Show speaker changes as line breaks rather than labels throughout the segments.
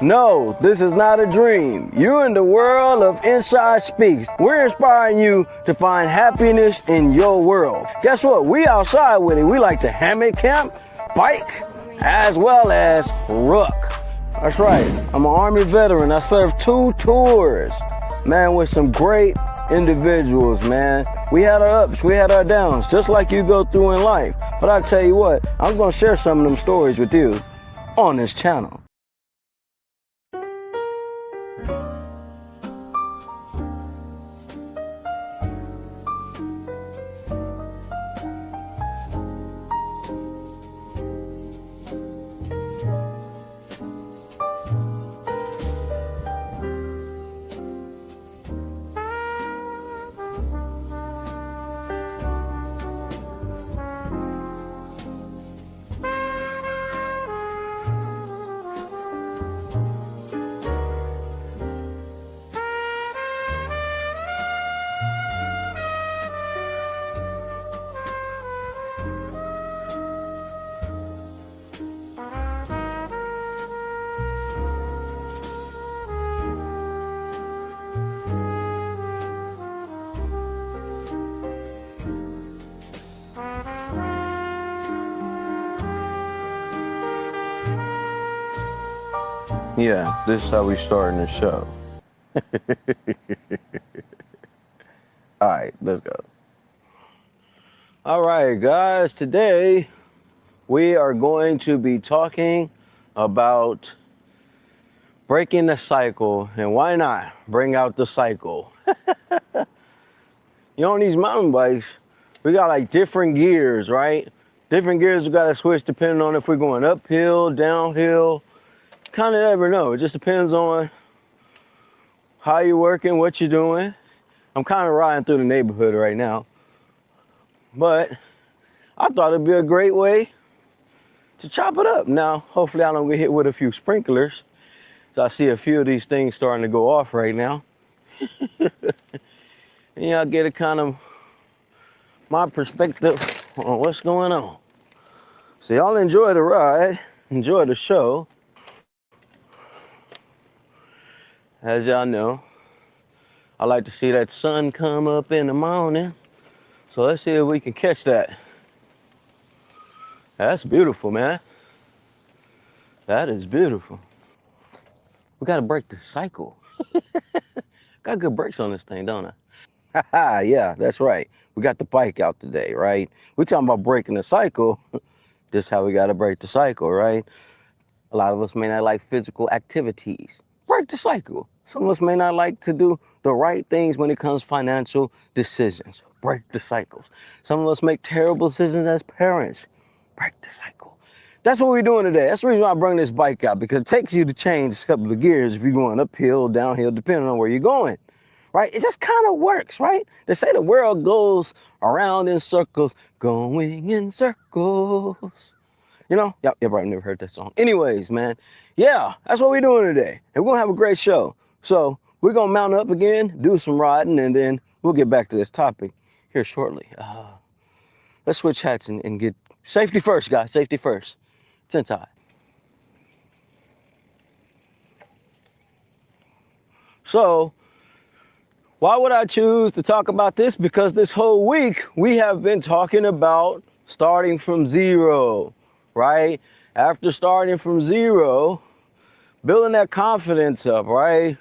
No, this is not a dream. You're in the world of Inside Speaks. We're inspiring you to find happiness in your world. Guess what? We outside with it. We like to hammock camp, bike, as well as ruck. That's right. I'm an Army veteran. I served 2 tours, man, with some great individuals, man. We had our ups, we had our downs, just like you go through in life. But I tell you what, I'm gonna share some of them stories with you on this channel. Yeah, this is how we starting the show. All right, let's go. All right, guys, today we are going to be talking about breaking the cycle, and why not bring out the cycle? On these mountain bikes, we got like different gears, right? Different gears we gotta switch depending on if we're going uphill, downhill. Kind of never know. It just depends on how you're working, what you're doing. I'm kind of riding through the neighborhood right now, but I thought it'd be a great way to chop it up. Now, hopefully I don't get hit with a few sprinklers. So I see a few of these things starting to go off right now. And y'all get a kind of my perspective on what's going on. So y'all enjoy the ride, enjoy the show. As y'all know, I like to see that sun come up in the morning. So let's see if we can catch that. That's beautiful, man. That is beautiful. We gotta break the cycle. Got good brakes on this thing, don't I? Haha, yeah, that's right. We got the bike out today, right? We're talking about breaking the cycle. This is how we gotta break the cycle, right? A lot of us may not like physical activities. Break the cycle. Some of us may not like to do the right things when it comes to financial decisions. Break the cycles. Some of us make terrible decisions as parents. Break the cycle. That's what we're doing today. That's the reason why I bring this bike out, because it takes you to change a couple of gears if you're going uphill, downhill, depending on where you're going, right? It just kind of works, right? They say the world goes around in circles, going in circles. You know, y'all probably never heard that song. Anyways, man, yeah, that's what we're doing today. And we're gonna have a great show. So we're gonna mount up again, do some riding, and then we'll get back to this topic here shortly. Let's switch hats and get safety first, guys, safety first. It's inside. So why would I choose to talk about this? Because this whole week we have been talking about starting from zero, right? After starting from zero, building that confidence up, right?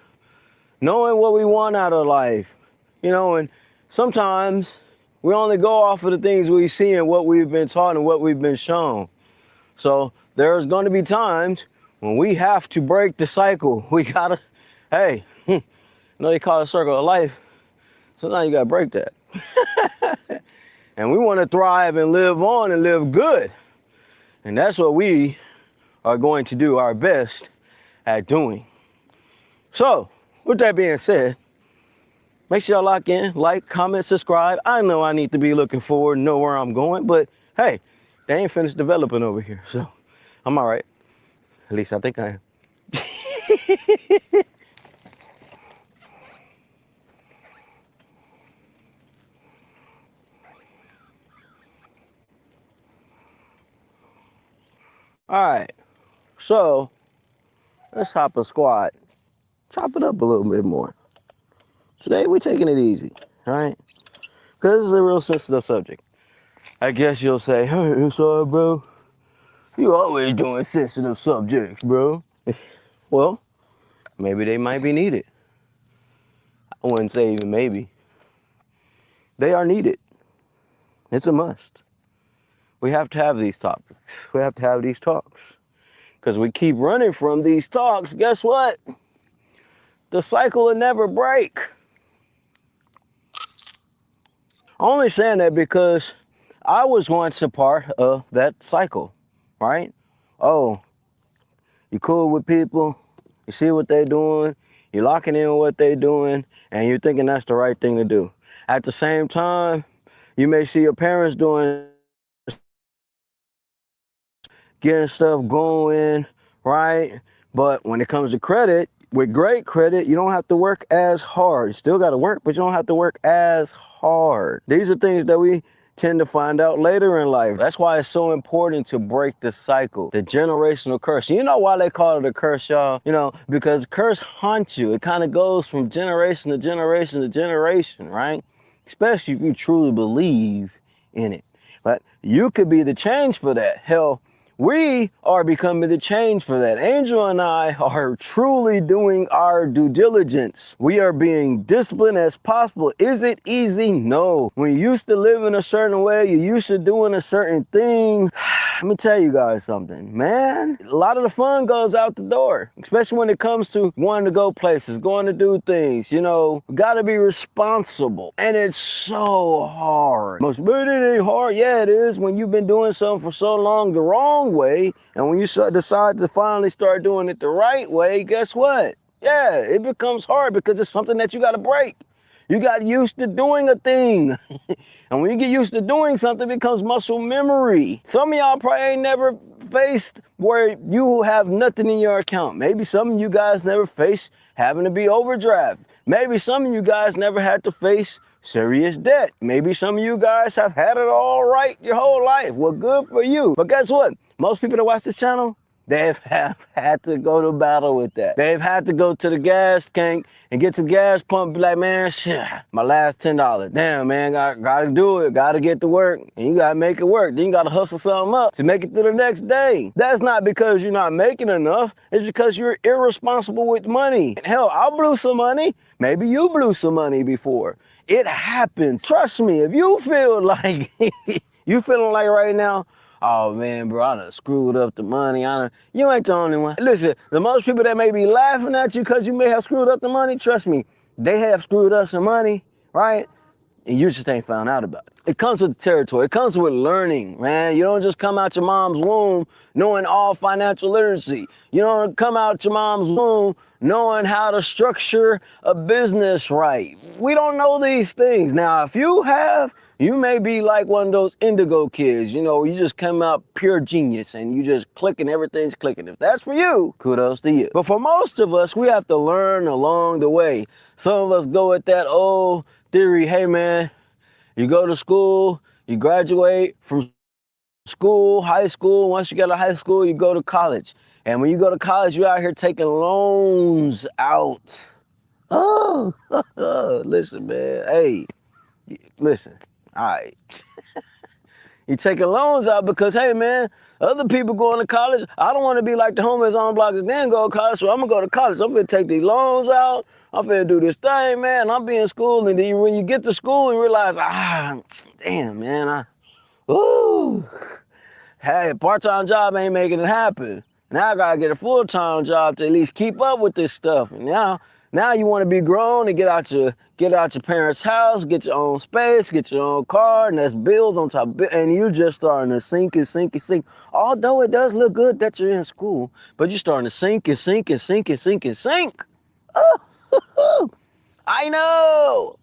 Knowing what we want out of life, and sometimes we only go off of the things we see and what we've been taught and what we've been shown. So there's going to be times when we have to break the cycle. We gotta, hey, they call it a circle of life. So now you gotta break that. And we want to thrive and live on and live good. And that's what we are going to do our best at doing. So, with that being said, make sure y'all lock in, like, comment, subscribe. I know I need to be looking forward, know where I'm going, but hey, they ain't finished developing over here, so I'm all right. At least I think I am. All right, so Let's hop a squat. Chop it up a little bit more. Today we're taking it easy, all right? Because this is a real sensitive subject. I guess you'll say, hey, it's all right, bro. You always doing sensitive subjects, bro. Well, maybe they might be needed. I wouldn't say even maybe. They are needed. It's a must. We have to have these topics. We have to have these talks. Because we keep running from these talks, guess what? The cycle will never break. I'm only saying that because I was once a part of that cycle, right? Oh, you cool with people, you see what they're doing, you're locking in what they're doing, and you're thinking that's the right thing to do. At the same time, you may see your parents doing, getting stuff going, right? But when it comes to credit, with great credit, you don't have to work as hard. You still got to work, but you don't have to work as hard. These are things that we tend to find out later in life. That's why it's so important to break the cycle, the generational curse. You know why they call it a curse, y'all? You know, because curse haunts you. It kind of goes from generation to generation to generation, right? Especially if you truly believe in it. But you could be the change for that. Hell, we are becoming the change for that. Angel and I are truly doing our due diligence. We are being disciplined as possible. Is it easy? No. When you used to live in a certain way, you're used to doing a certain thing. Let me tell you guys something, man. A lot of the fun goes out the door, especially when it comes to wanting to go places, going to do things. You know, gotta be responsible. And it's so hard. Most, but it ain't hard. Yeah, it is when you've been doing something for so long the wrong way. And when you decide to finally start doing it the right way, guess what? Yeah, it becomes hard because it's something that you gotta break. You got used to doing a thing. And when you get used to doing something, it becomes muscle memory. Some of y'all probably ain't never faced where you have nothing in your account. Maybe some of you guys never faced having to be overdraft. Maybe some of you guys never had to face serious debt. Maybe some of you guys have had it all right your whole life. Well, good for you. But guess what? Most people that watch this channel, they have had to go to battle with that. They've had to go to the gas tank and get to the gas pump and be like, man, shit, my last $10. Damn, man, gotta do it. Gotta get to work. And you gotta make it work. Then you gotta hustle something up to make it through the next day. That's not because you're not making enough. It's because you're irresponsible with money. Hell, I blew some money. Maybe you blew some money before. It happens. Trust me, if you feel like, you feeling like right now, oh man, bro, I done screwed up the money. You ain't the only one. Listen, the most people that may be laughing at you because you may have screwed up the money, trust me, they have screwed up some money, right? And you just ain't found out about it. It comes with the territory. It comes with learning, man. You don't just come out your mom's womb knowing all financial literacy. You don't come out your mom's womb knowing how to structure a business right. We don't know these things. Now, if you have, you may be like one of those indigo kids, you know, you just come out pure genius and you just clicking, everything's clicking. If that's for you, kudos to you. But for most of us, we have to learn along the way. Some of us go with that old theory, hey man, you go to school, you graduate from school, high school. Once you get out of high school, you go to college. And when you go to college, you're out here taking loans out. Oh, listen, man. Hey, listen. All right. You taking loans out because, hey, man, other people going to college. I don't want to be like the homies on block that then go to college, so I'm going to go to college. I'm going to take these loans out. I'm finna do this thing, man. I'm be in school, and then when you get to school, you realize, damn, man, hey, part-time job ain't making it happen. Now I gotta get a full-time job to at least keep up with this stuff. And now you want to be grown and get out your parents' house, get your own space, get your own car, and that's bills on top of it, and you just starting to sink and sink and sink. Although it does look good that you're in school, but you're starting to sink and sink and sink and sink and sink. Oh, I know.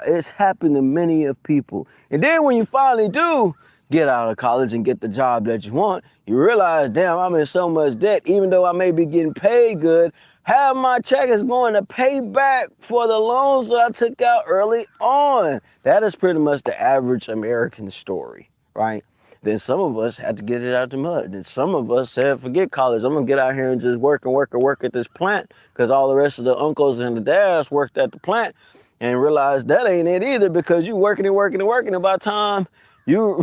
It's happened to many of people. And then when you finally do get out of college and get the job that you want, you realize, damn, I'm in so much debt. Even though I may be getting paid good, half my check is going to pay back for the loans that I took out early on. That is pretty much the average American story, right? Then some of us had to get it out the mud. Then some of us said, forget college. I'm going to get out here and just work at this plant because all the rest of the uncles and the dads worked at the plant and realized that ain't it either because you working and working and working. And by the time you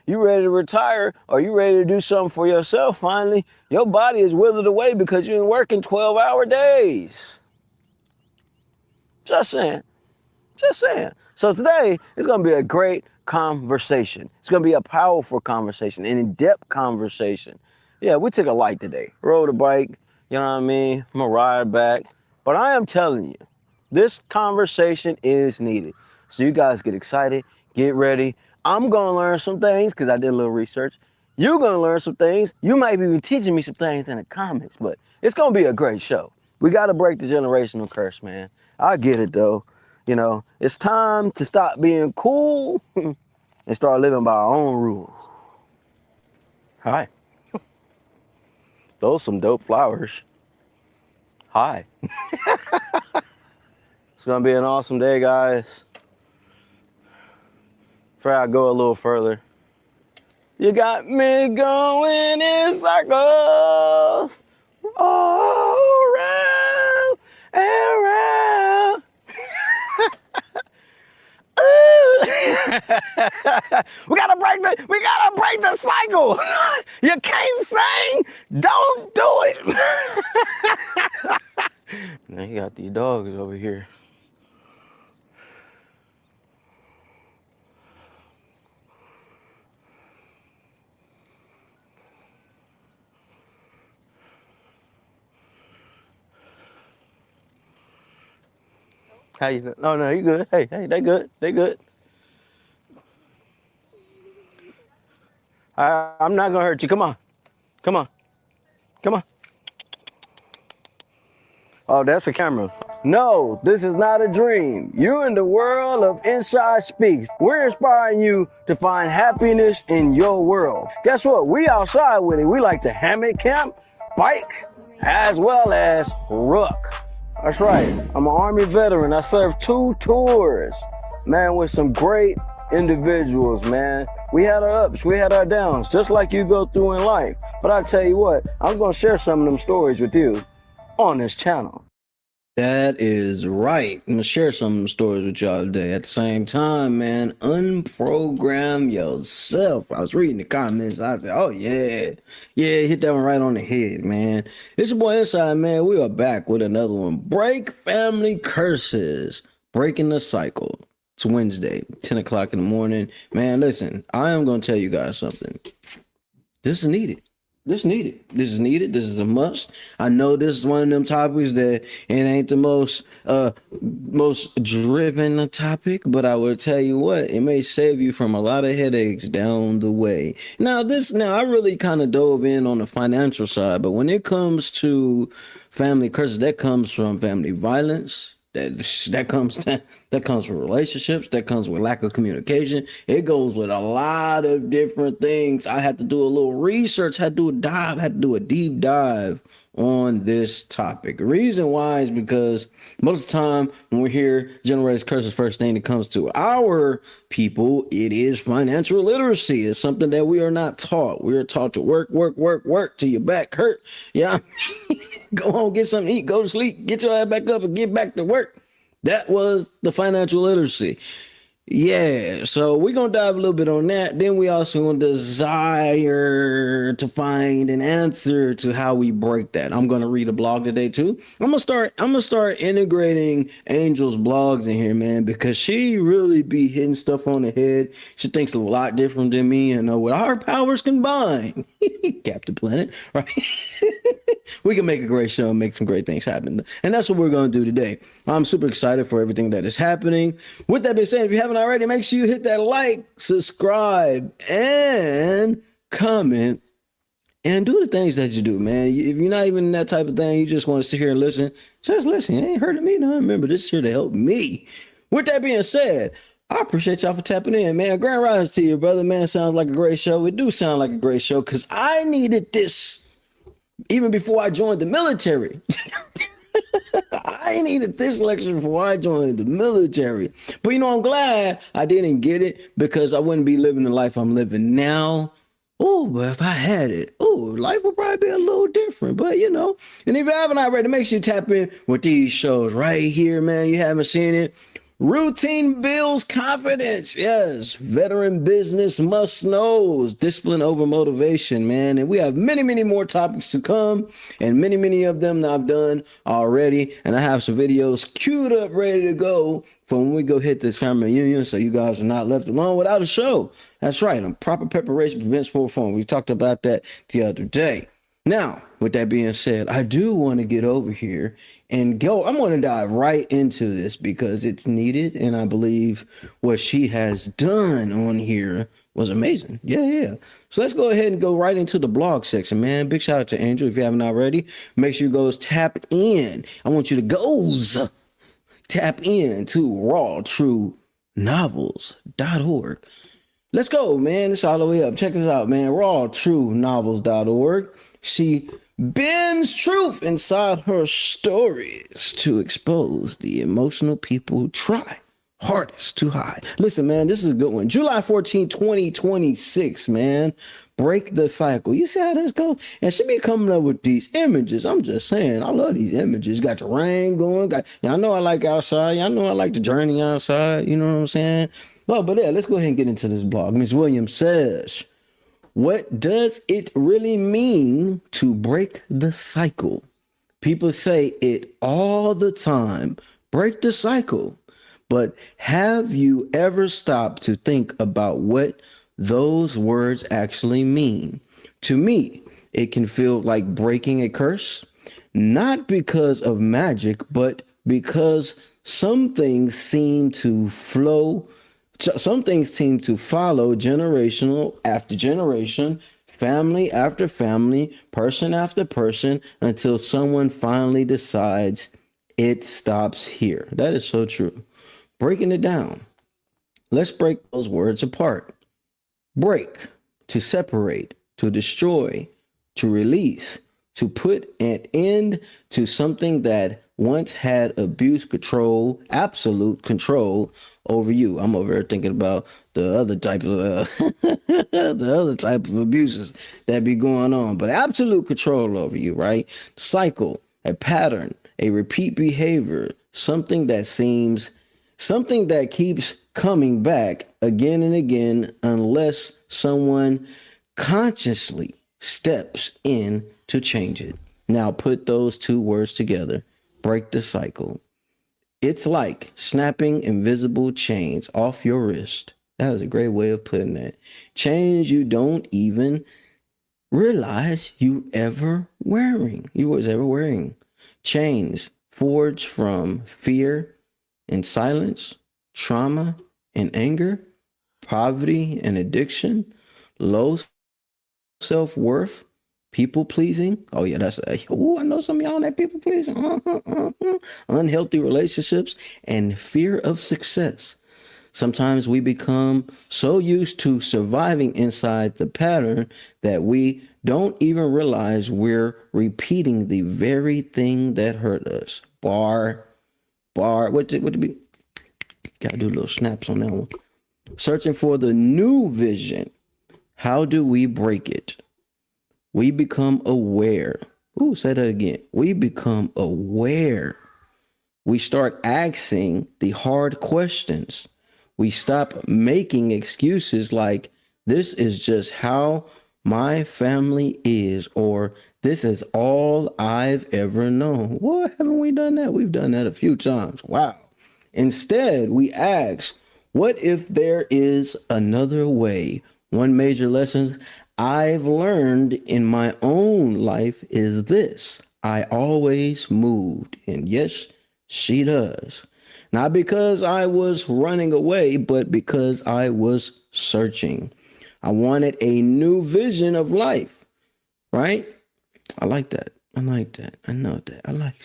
you ready to retire or you ready to do something for yourself finally, your body is withered away because you've been working 12-hour days. Just saying. Just saying. So today, it's going to be a great conversation. It's going to be a powerful conversation, an in-depth conversation. Yeah, we took a light today. Rode a bike, you know what I mean? I'm going to ride back. But I am telling you, this conversation is needed. So you guys get excited, get ready. I'm going to learn some things because I did a little research. You're going to learn some things. You might be teaching me some things in the comments, but it's going to be a great show. We got to break the generational curse, man. I get it, though. You know, it's time to stop being cool and start living by our own rules. Hi. Those some dope flowers. Hi. It's going to be an awesome day, guys. Before I go a little further. You got me going in circles all around and around. we gotta break the cycle. You can't sing, don't do it. Now you got these dogs over here. How you? No, you good. Hey, they good. They good. I'm not gonna hurt you. Come on. Come on. Come on. Oh, that's a camera. No, this is not a dream. You're in the world of Inside Speaks. We're inspiring you to find happiness in your world. Guess what? We outside with it. We like to hammock camp, bike, as well as ruck. That's right. I'm an Army veteran. I served 2 tours, man, with some great individuals, man. We had our ups, we had our downs, just like you go through in life. But I tell you what, I'm going to share some of them stories with you on this channel. That is right. I'm going to share some of them stories with y'all today. At the same time, man, unprogram yourself. I was reading the comments. I said, oh, yeah, hit that one right on the head, man. It's your boy Inside, man. We are back with another one. Break family curses. Breaking the cycle. It's Wednesday, 10 o'clock in the morning. Man, listen, I am going to tell you guys something. This is needed. This is needed. This is needed. This is a must. I know this is one of them topics that it ain't the most driven topic, but I will tell you what, it may save you from a lot of headaches down the way. Now I really kind of dove in on the financial side, but when it comes to family curses, that comes from family violence. That comes with relationships. That comes with lack of communication. It goes with a lot of different things. I had to do a little research. Had to do a deep dive on this topic. The reason why is because most of the time when we hear generated curses, first thing that comes to our people, it is financial literacy. It's something that we are not taught. We are taught to work till your back hurt. Yeah. Go home, get something to eat, go to sleep, get your ass back up and get back to work. That was the financial literacy. Yeah, so we're going to dive a little bit on that. Then we also going to desire to find an answer to how we break that. I'm going to read a blog today too. I'm going to start integrating Angel's blogs in here, man, because she really be hitting stuff on the head. She thinks a lot different than me, and with our powers combined, Captain Planet, right? We can make a great show and make some great things happen. And that's what we're going to do today. I'm super excited for everything that is happening. With that being said, if you haven't already, make sure you hit that like, subscribe, and comment, and do the things that you do, man. If you're not even that type of thing, you just want to sit here and listen, just listen. It ain't hurting me. No, remember, this is here to help me. With that being said, I appreciate y'all for tapping in, man. Grand Rise to you, brother, man. Sounds like a great show. It do sound like a great show because I needed this even before I joined the military. I needed this lecture before I joined the military. But I'm glad I didn't get it because I wouldn't be living the life I'm living now. Oh, but if I had it, life would probably be a little different. But and if you haven't already, make sure you tap in with these shows right here, man. You haven't seen it. Routine builds confidence. Yes. Veteran business must knows. Discipline over motivation, man. And we have many, many more topics to come. And many, many of them that I've done already. And I have some videos queued up, ready to go for when we go hit this family reunion. So you guys are not left alone without a show. That's right. Proper preparation prevents poor form. We talked about that the other day. Now, with that being said, I do want to get over here and go. I'm going to dive right into this because it's needed. And I believe what she has done on here was amazing. Yeah. So let's go ahead and go right into the blog section, man. Big shout out to Angel. If you haven't already, make sure you go tap in. I want you to tap in to rawtruenovels.org. Let's go, man. It's all the way up. Check this out, man. rawtruenovels.org. She bends truth inside her stories to expose the emotional people who try hardest to hide. Listen, man, this is a good one. July 14, 2026, man. Break the cycle. You see how this goes? And she be coming up with these images. I'm just saying, I love these images. Got the rain going. Y'all know I like outside. Y'all know I like the journey outside. You know what I'm saying? But yeah, let's go ahead and get into this blog. Ms. Williams says, what does it really mean to break the cycle? People say it all the time. Break the cycle. But have you ever stopped to think about what those words actually mean? To me, it can feel like breaking a curse, not because of magic, but because some things seem to follow generational after generation, family after family, person after person, until someone finally decides it stops here. That is so true. Breaking it down. Let's break those words apart. Break, to separate, to destroy, to release, to put an end to something that once had abuse, control, absolute control over you. I'm over here thinking about the other type of abuses that be going on, but absolute control over you, right? Cycle, a pattern, a repeat behavior, something that keeps coming back again and again unless someone consciously steps in to change it. Now put those two words together. Break the cycle. It's like snapping invisible chains off your wrist. That was a great way of putting that. Chains you don't even realize you was ever wearing. Chains forged from fear and silence, trauma and anger, poverty and addiction, low self-worth, people pleasing. Oh yeah, I know some of y'all that people pleasing. Unhealthy relationships and fear of success. Sometimes we become so used to surviving inside the pattern that we don't even realize we're repeating the very thing that hurt us. What it be? Gotta do little snaps on that one. Searching for the new vision. How do we break it? We become aware. Say that again. We become aware. We start asking the hard questions. We stop making excuses like, this is just how my family is, or this is all I've ever known. Well, haven't we done that? We've done that a few times. Wow. Instead, we ask, what if there is another way? One major lesson I've learned in my own life is this. I always moved. And yes, she does. Not because I was running away, but because I was searching. I wanted a new vision of life, right? I like that. I know that. I like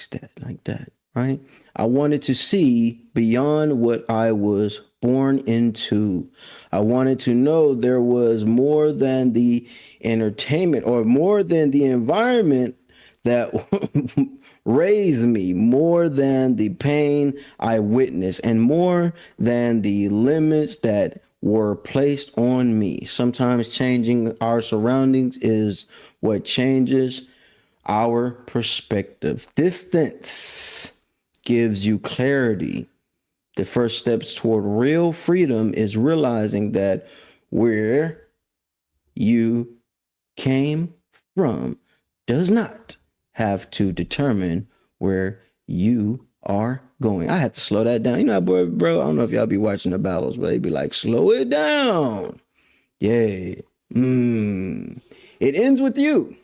that, right? I wanted to see beyond what I was born into. I wanted to know there was more than the entertainment or more than the environment that raised me more than the pain I witnessed and more than the limits that were placed on me. Sometimes changing our surroundings is what changes our perspective. Distance gives you clarity. The first steps toward real freedom is realizing that where you came from does not have to determine where you are going. I had to slow that down. You know, bro, I don't know if y'all be watching the battles, but they be like, slow it down. Yeah. It ends with you.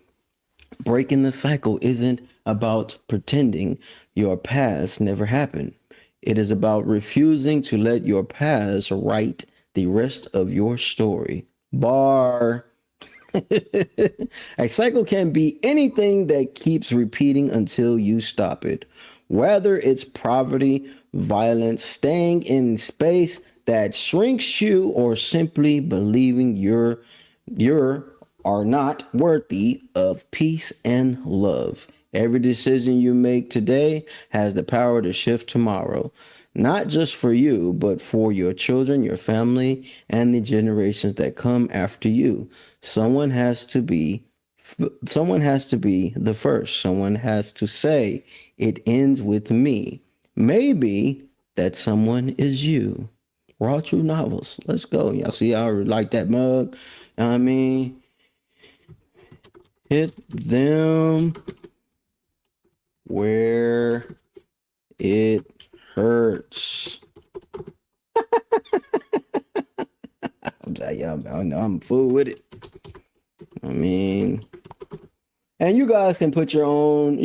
Breaking the cycle isn't about pretending your past never happened. It is about refusing to let your past write the rest of your story. Bar. A cycle can be anything that keeps repeating until you stop it. Whether it's poverty, violence, staying in space that shrinks you, or simply believing you're are not worthy of peace and love. Every decision you make today has the power to shift tomorrow, not just for you, but for your children, your family, and the generations that come after you. Someone has to be the first. Someone has to say, it ends with me. Maybe that someone is you. Raw True Novels. Let's go. Y'all see, I like that mug. I mean, hit them where it hurts. I'm full with it. I mean, and you guys can put your own,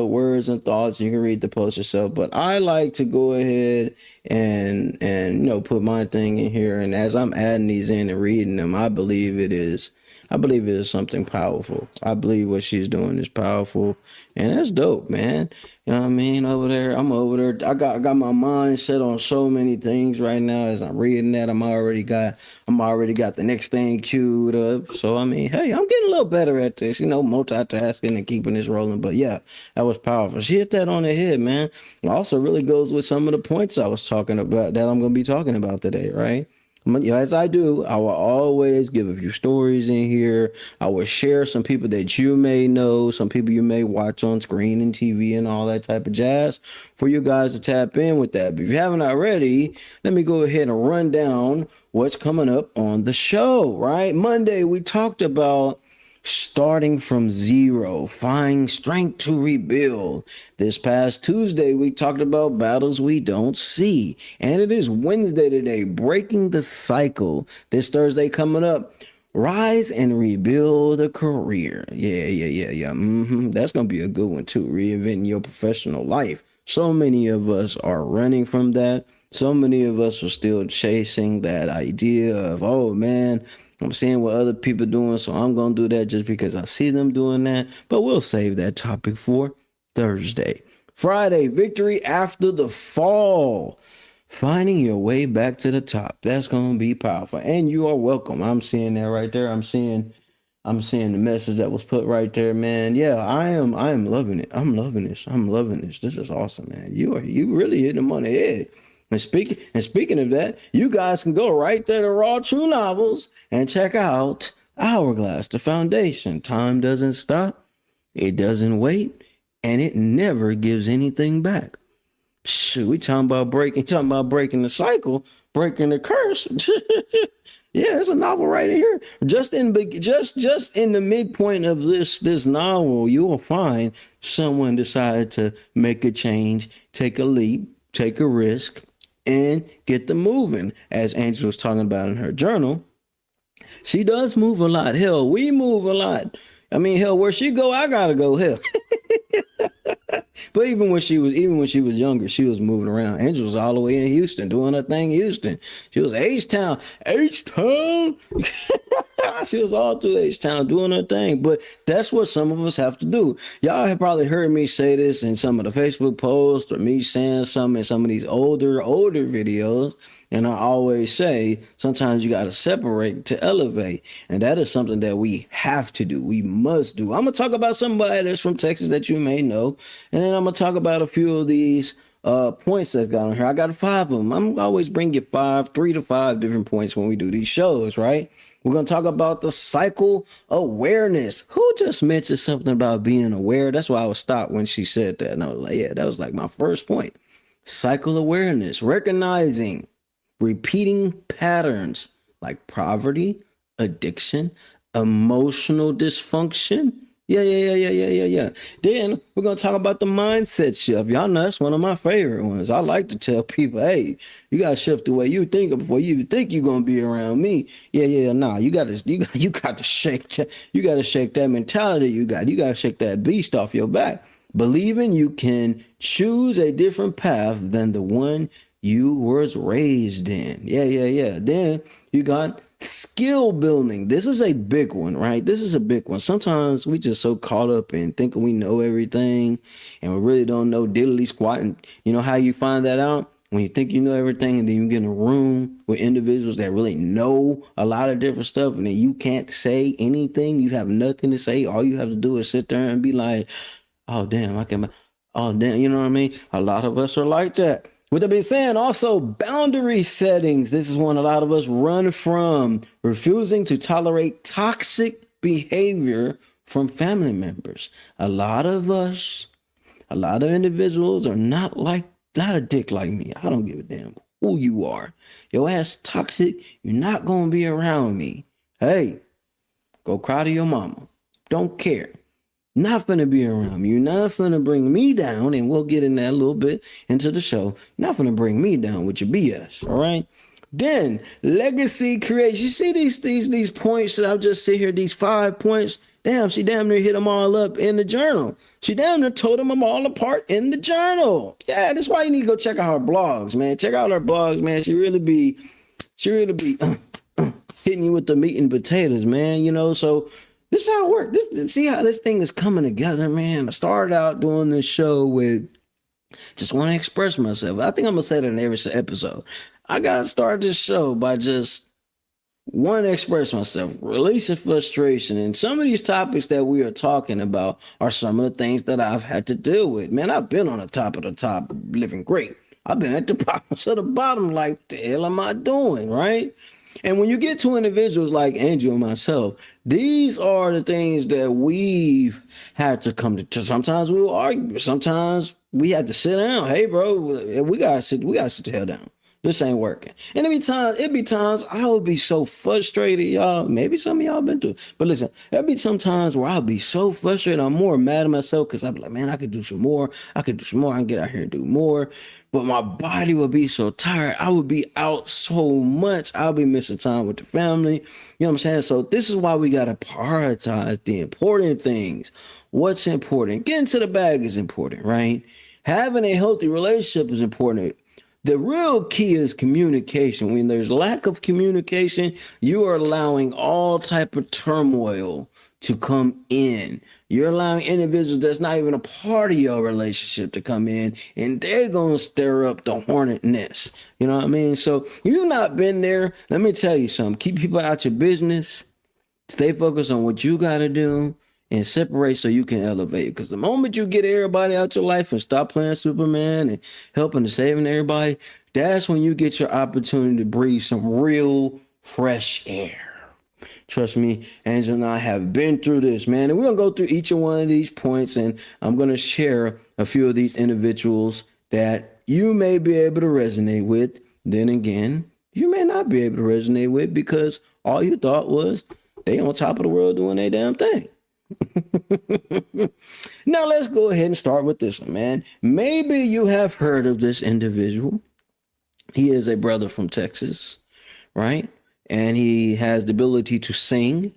words and thoughts. You can read the post yourself, but I like to go ahead and put my thing in here. And as I'm adding these in and reading them, I believe it is something powerful. I believe what she's doing is powerful, and that's dope, man. You know what I mean? I'm over there. I got my mind set on so many things right now. As I'm reading that, I'm already got the next thing queued up. So I mean, hey, I'm getting a little better at this, multitasking and keeping this rolling. But yeah, that was powerful. She hit that on the head, man. It also really goes with some of the points I was talking about that I'm going to be talking about today, right? As I do, I will always give a few stories in here. I will share some people that you may know, some people you may watch on screen and TV and all that type of jazz for you guys to tap in with that. But if you haven't already, let me go ahead and run down what's coming up on the show, right? Monday, we talked about starting from zero, find strength to rebuild. This past Tuesday, we talked about battles we don't see. And it is Wednesday today, breaking the cycle. This Thursday coming up, rise and rebuild a career. Yeah. That's going to be a good one too, reinventing your professional life. So many of us are running from that. So many of us are still chasing that idea of, oh man, I'm seeing what other people doing, so I'm going to do that just because I see them doing that. But we'll save that topic for Thursday. Friday, victory after the fall. Finding your way back to the top. That's going to be powerful. And you are welcome. I'm seeing that right there. I'm seeing the message that was put right there, man. Yeah, I am loving it. I'm loving this. This is awesome, man. You really hit them on the head. And speaking of that, you guys can go right there to Raw True Novels and check out Hourglass, the foundation. Time doesn't stop, it doesn't wait, and it never gives anything back. Shoot, we talking about breaking the cycle, breaking the curse. Yeah, it's a novel right here. Just in the midpoint of this novel, you will find someone decided to make a change, take a leap, take a risk, and get them moving. As Angel was talking about in her journal, she does move a lot. Hell, we move a lot. I mean, hell, where she go, I gotta go. Hell. But even when she was younger, she was moving around. Angel was all the way in Houston doing her thing in Houston. She was H-Town. She was all through H-Town doing her thing. But that's what some of us have to do. Y'all have probably heard me say this in some of the Facebook posts or me saying something in some of these older videos. And I always say, sometimes you got to separate to elevate. And that is something that we have to do. We must do. I'm going to talk about somebody that's from Texas that you may know. And then I'm going to talk about a few of these points that got on here. I got 5 of them. I'm always bring you 3 to 5 different points when we do these shows, right? We're going to talk about the cycle awareness. Who just mentioned something about being aware? That's why I was stopped when she said that. And I was like, yeah, that was like my first point. Cycle awareness, recognizing repeating patterns like poverty, addiction, emotional dysfunction. Yeah. Then we're going to talk about the mindset shift. Y'all know that's one of my favorite ones. I like to tell people, hey, you got to shift the way you think before you even think you're going to be around me. Nah, you got to shake that mentality you got to shake that beast off your back. Believing you can choose a different path than the one you was raised in. Yeah. Then you got skill building. This is a big one, right? This is a big one. Sometimes we just so caught up in thinking we know everything and we really don't know diddly squat. And you know how you find that out? When you think you know everything and then you get in a room with individuals that really know a lot of different stuff and then you can't say anything. You have nothing to say. All you have to do is sit there and be like, oh, damn, you know what I mean? A lot of us are like that. With that being said, also boundary settings. This is one a lot of us run from. Refusing to tolerate toxic behavior from family members. A lot of individuals are not a dick like me. I don't give a damn who you are. Your ass toxic. You're not going to be around me. Hey, go cry to your mama. Don't care. Not finna be around me. You're not finna bring me down, and we'll get in that a little bit into the show. You're not finna bring me down with your BS, all right? Then, legacy creation. You see these points that I've just sit here, these 5 points? Damn, she damn near hit them all up in the journal. She damn near told them all apart in the journal. Yeah, that's why you need to go check out her blogs, man. Check out her blogs, man. She really be hitting you with the meat and potatoes, man, you know, so... This is how it works. See how this thing is coming together, man. I started out doing this show with just want to express myself. I think I'm going to say that in every episode. I got to start this show by just want to express myself, releasing frustration. And some of these topics that we are talking about are some of the things that I've had to deal with. Man, I've been on the top of the top, living great. I've been at the bottom of the bottom, like, the hell am I doing, right? And when you get to individuals like Angel and myself, these are the things that we've had to come to. Sometimes we will argue. Sometimes we had to sit down. Hey, bro, we gotta sit the hell down. This ain't working. And it'd be times I would be so frustrated, y'all. Maybe some of y'all been through it. But listen, there'd be some times where I'll be so frustrated. I'm more mad at myself because I'd be like, man, I could do some more. I can get out here and do more. But my body would be so tired. I would be out so much. I'll be missing time with the family. You know what I'm saying? So this is why we got to prioritize the important things. What's important? Getting to the bag is important, right? Having a healthy relationship is important. The real key is communication. When there's lack of communication, you are allowing all type of turmoil to come in. You're allowing individuals that's not even a part of your relationship to come in, and they're going to stir up the hornet nest. You know what I mean? So if you've not been there, let me tell you something. Keep people out your business. Stay focused on what you got to do. And separate so you can elevate. Because the moment you get everybody out your life and stop playing Superman and helping and saving everybody, that's when you get your opportunity to breathe some real fresh air. Trust me, Angel and I have been through this, man. And we're going to go through each one of these points. And I'm going to share a few of these individuals that you may be able to resonate with. Then again, you may not be able to resonate with because all you thought was they on top of the world doing their damn thing. Now let's go ahead and start with this one, man. Maybe you have heard of this individual. He is a brother from Texas, right? And he has the ability to sing.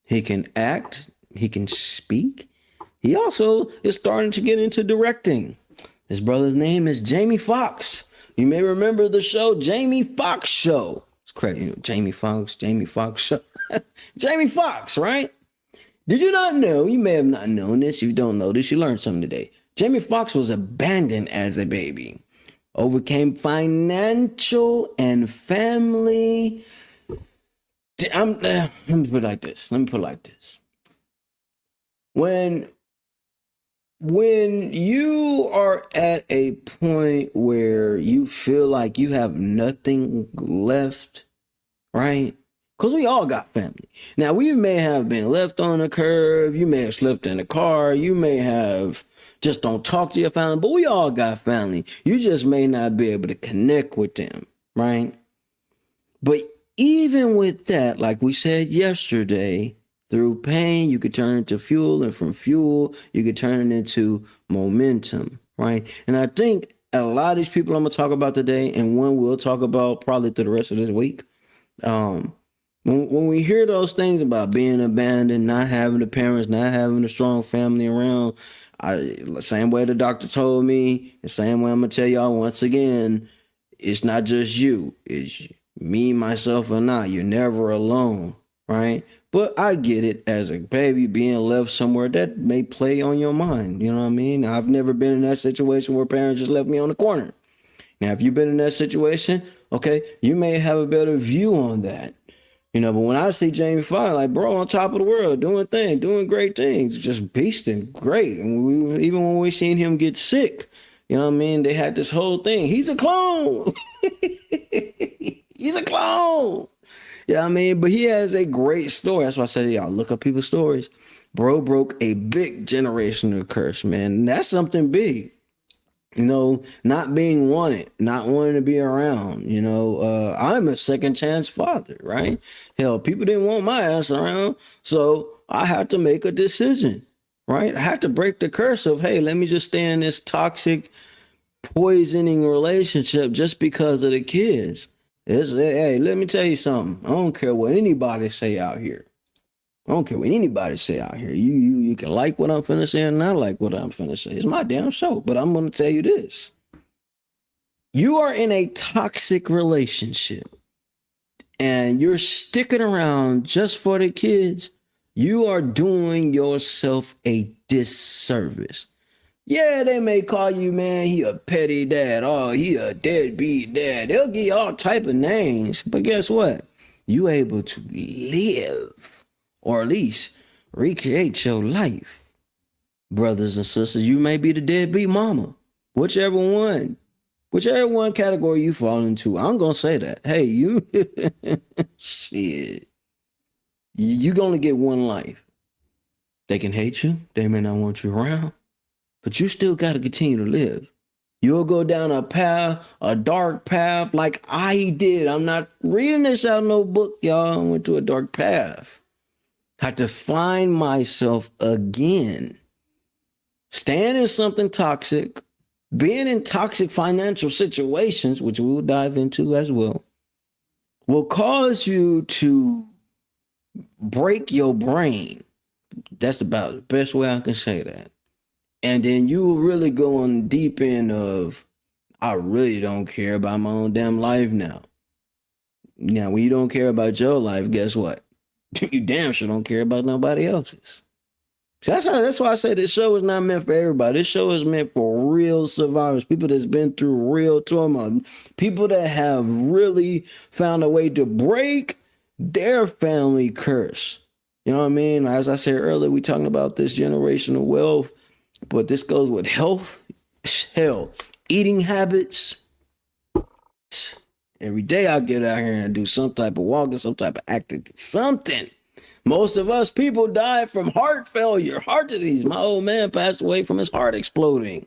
He can act. He can speak. He also is starting to get into directing. His brother's name is Jamie Foxx. You may remember the show Jamie Foxx Show. It's crazy, Jamie Foxx Show. Jamie Foxx, right? Did you not know? You may have not known this. If you don't know this, you learned something today. Jamie Foxx was abandoned as a baby, overcame financial and family. Let me put it like this. When you are at a point where you feel like you have nothing left, right? Because we all got family. Now, we may have been left on a curve. You may have slipped in a car. You may have just don't talk to your family, but we all got family. You just may not be able to connect with them, right? But even with that, like we said yesterday, through pain, you could turn into fuel, and from fuel, you could turn it into momentum, right? And I think a lot of these people I'm gonna talk about today, and one we'll talk about probably through the rest of this week. When we hear those things about being abandoned, not having the parents, not having a strong family around, same way the doctor told me, the same way I'm gonna tell y'all once again, it's not just you, it's me, myself, and I. You're never alone, right? But I get it, as a baby being left somewhere, that may play on your mind. You know what I mean? I've never been in that situation where parents just left me on the corner. Now, if you've been in that situation, okay, you may have a better view on that. You know, but when I see Jamie Foxx, like, bro, on top of the world, doing great things, just beasting great. And even when we seen him get sick, you know what I mean? They had this whole thing. He's a clone. He's a clone. Yeah, you know I mean, but he has a great story. That's why I said, y'all look up people's stories. Bro broke a big generational curse, man. And that's something big. You know, not being wanted, not wanting to be around. You know, I'm a second chance father, right? Hell, people didn't want my ass around, so I had to make a decision, right? I had to break the curse of, hey, let me just stay in this toxic, poisoning relationship just because of the kids. Hey, let me tell you something. I don't care what anybody say out here. I don't care what anybody say out here. You can like what I'm finna say and not like what I'm finna say. It's my damn show, but I'm gonna tell you this. You are in a toxic relationship and you're sticking around just for the kids. You are doing yourself a disservice. Yeah, they may call you, man, he a petty dad. Oh, he a deadbeat dad. They'll give you all type of names. But guess what? You able to live, or at least recreate your life. Brothers and sisters, you may be the deadbeat mama. Whichever one category you fall into, I'm going to say that. Hey, you, shit. You're going to get one life. They can hate you. They may not want you around. But you still got to continue to live. You'll go down a path, a dark path like I did. I'm not reading this out of no book, y'all. I went to a dark path. Had to find myself again. Staying in something toxic, being in toxic financial situations, which we will dive into as well, will cause you to break your brain. That's about the best way I can say that. And then you will really go on the deep end of, I really don't care about my own damn life now. Now, when you don't care about your life, guess what? You damn sure don't care about nobody else's. So that's why I say this show is not meant for everybody. This show is meant for real survivors, people that's been through real trauma, people that have really found a way to break their family curse. You know what I mean? As I said earlier, we talking about this generational wealth. But this goes with health, hell, eating habits. Every day I get out here and do some type of walking, some type of activity, something. Most of us people die from heart failure, heart disease. My old man passed away from his heart exploding.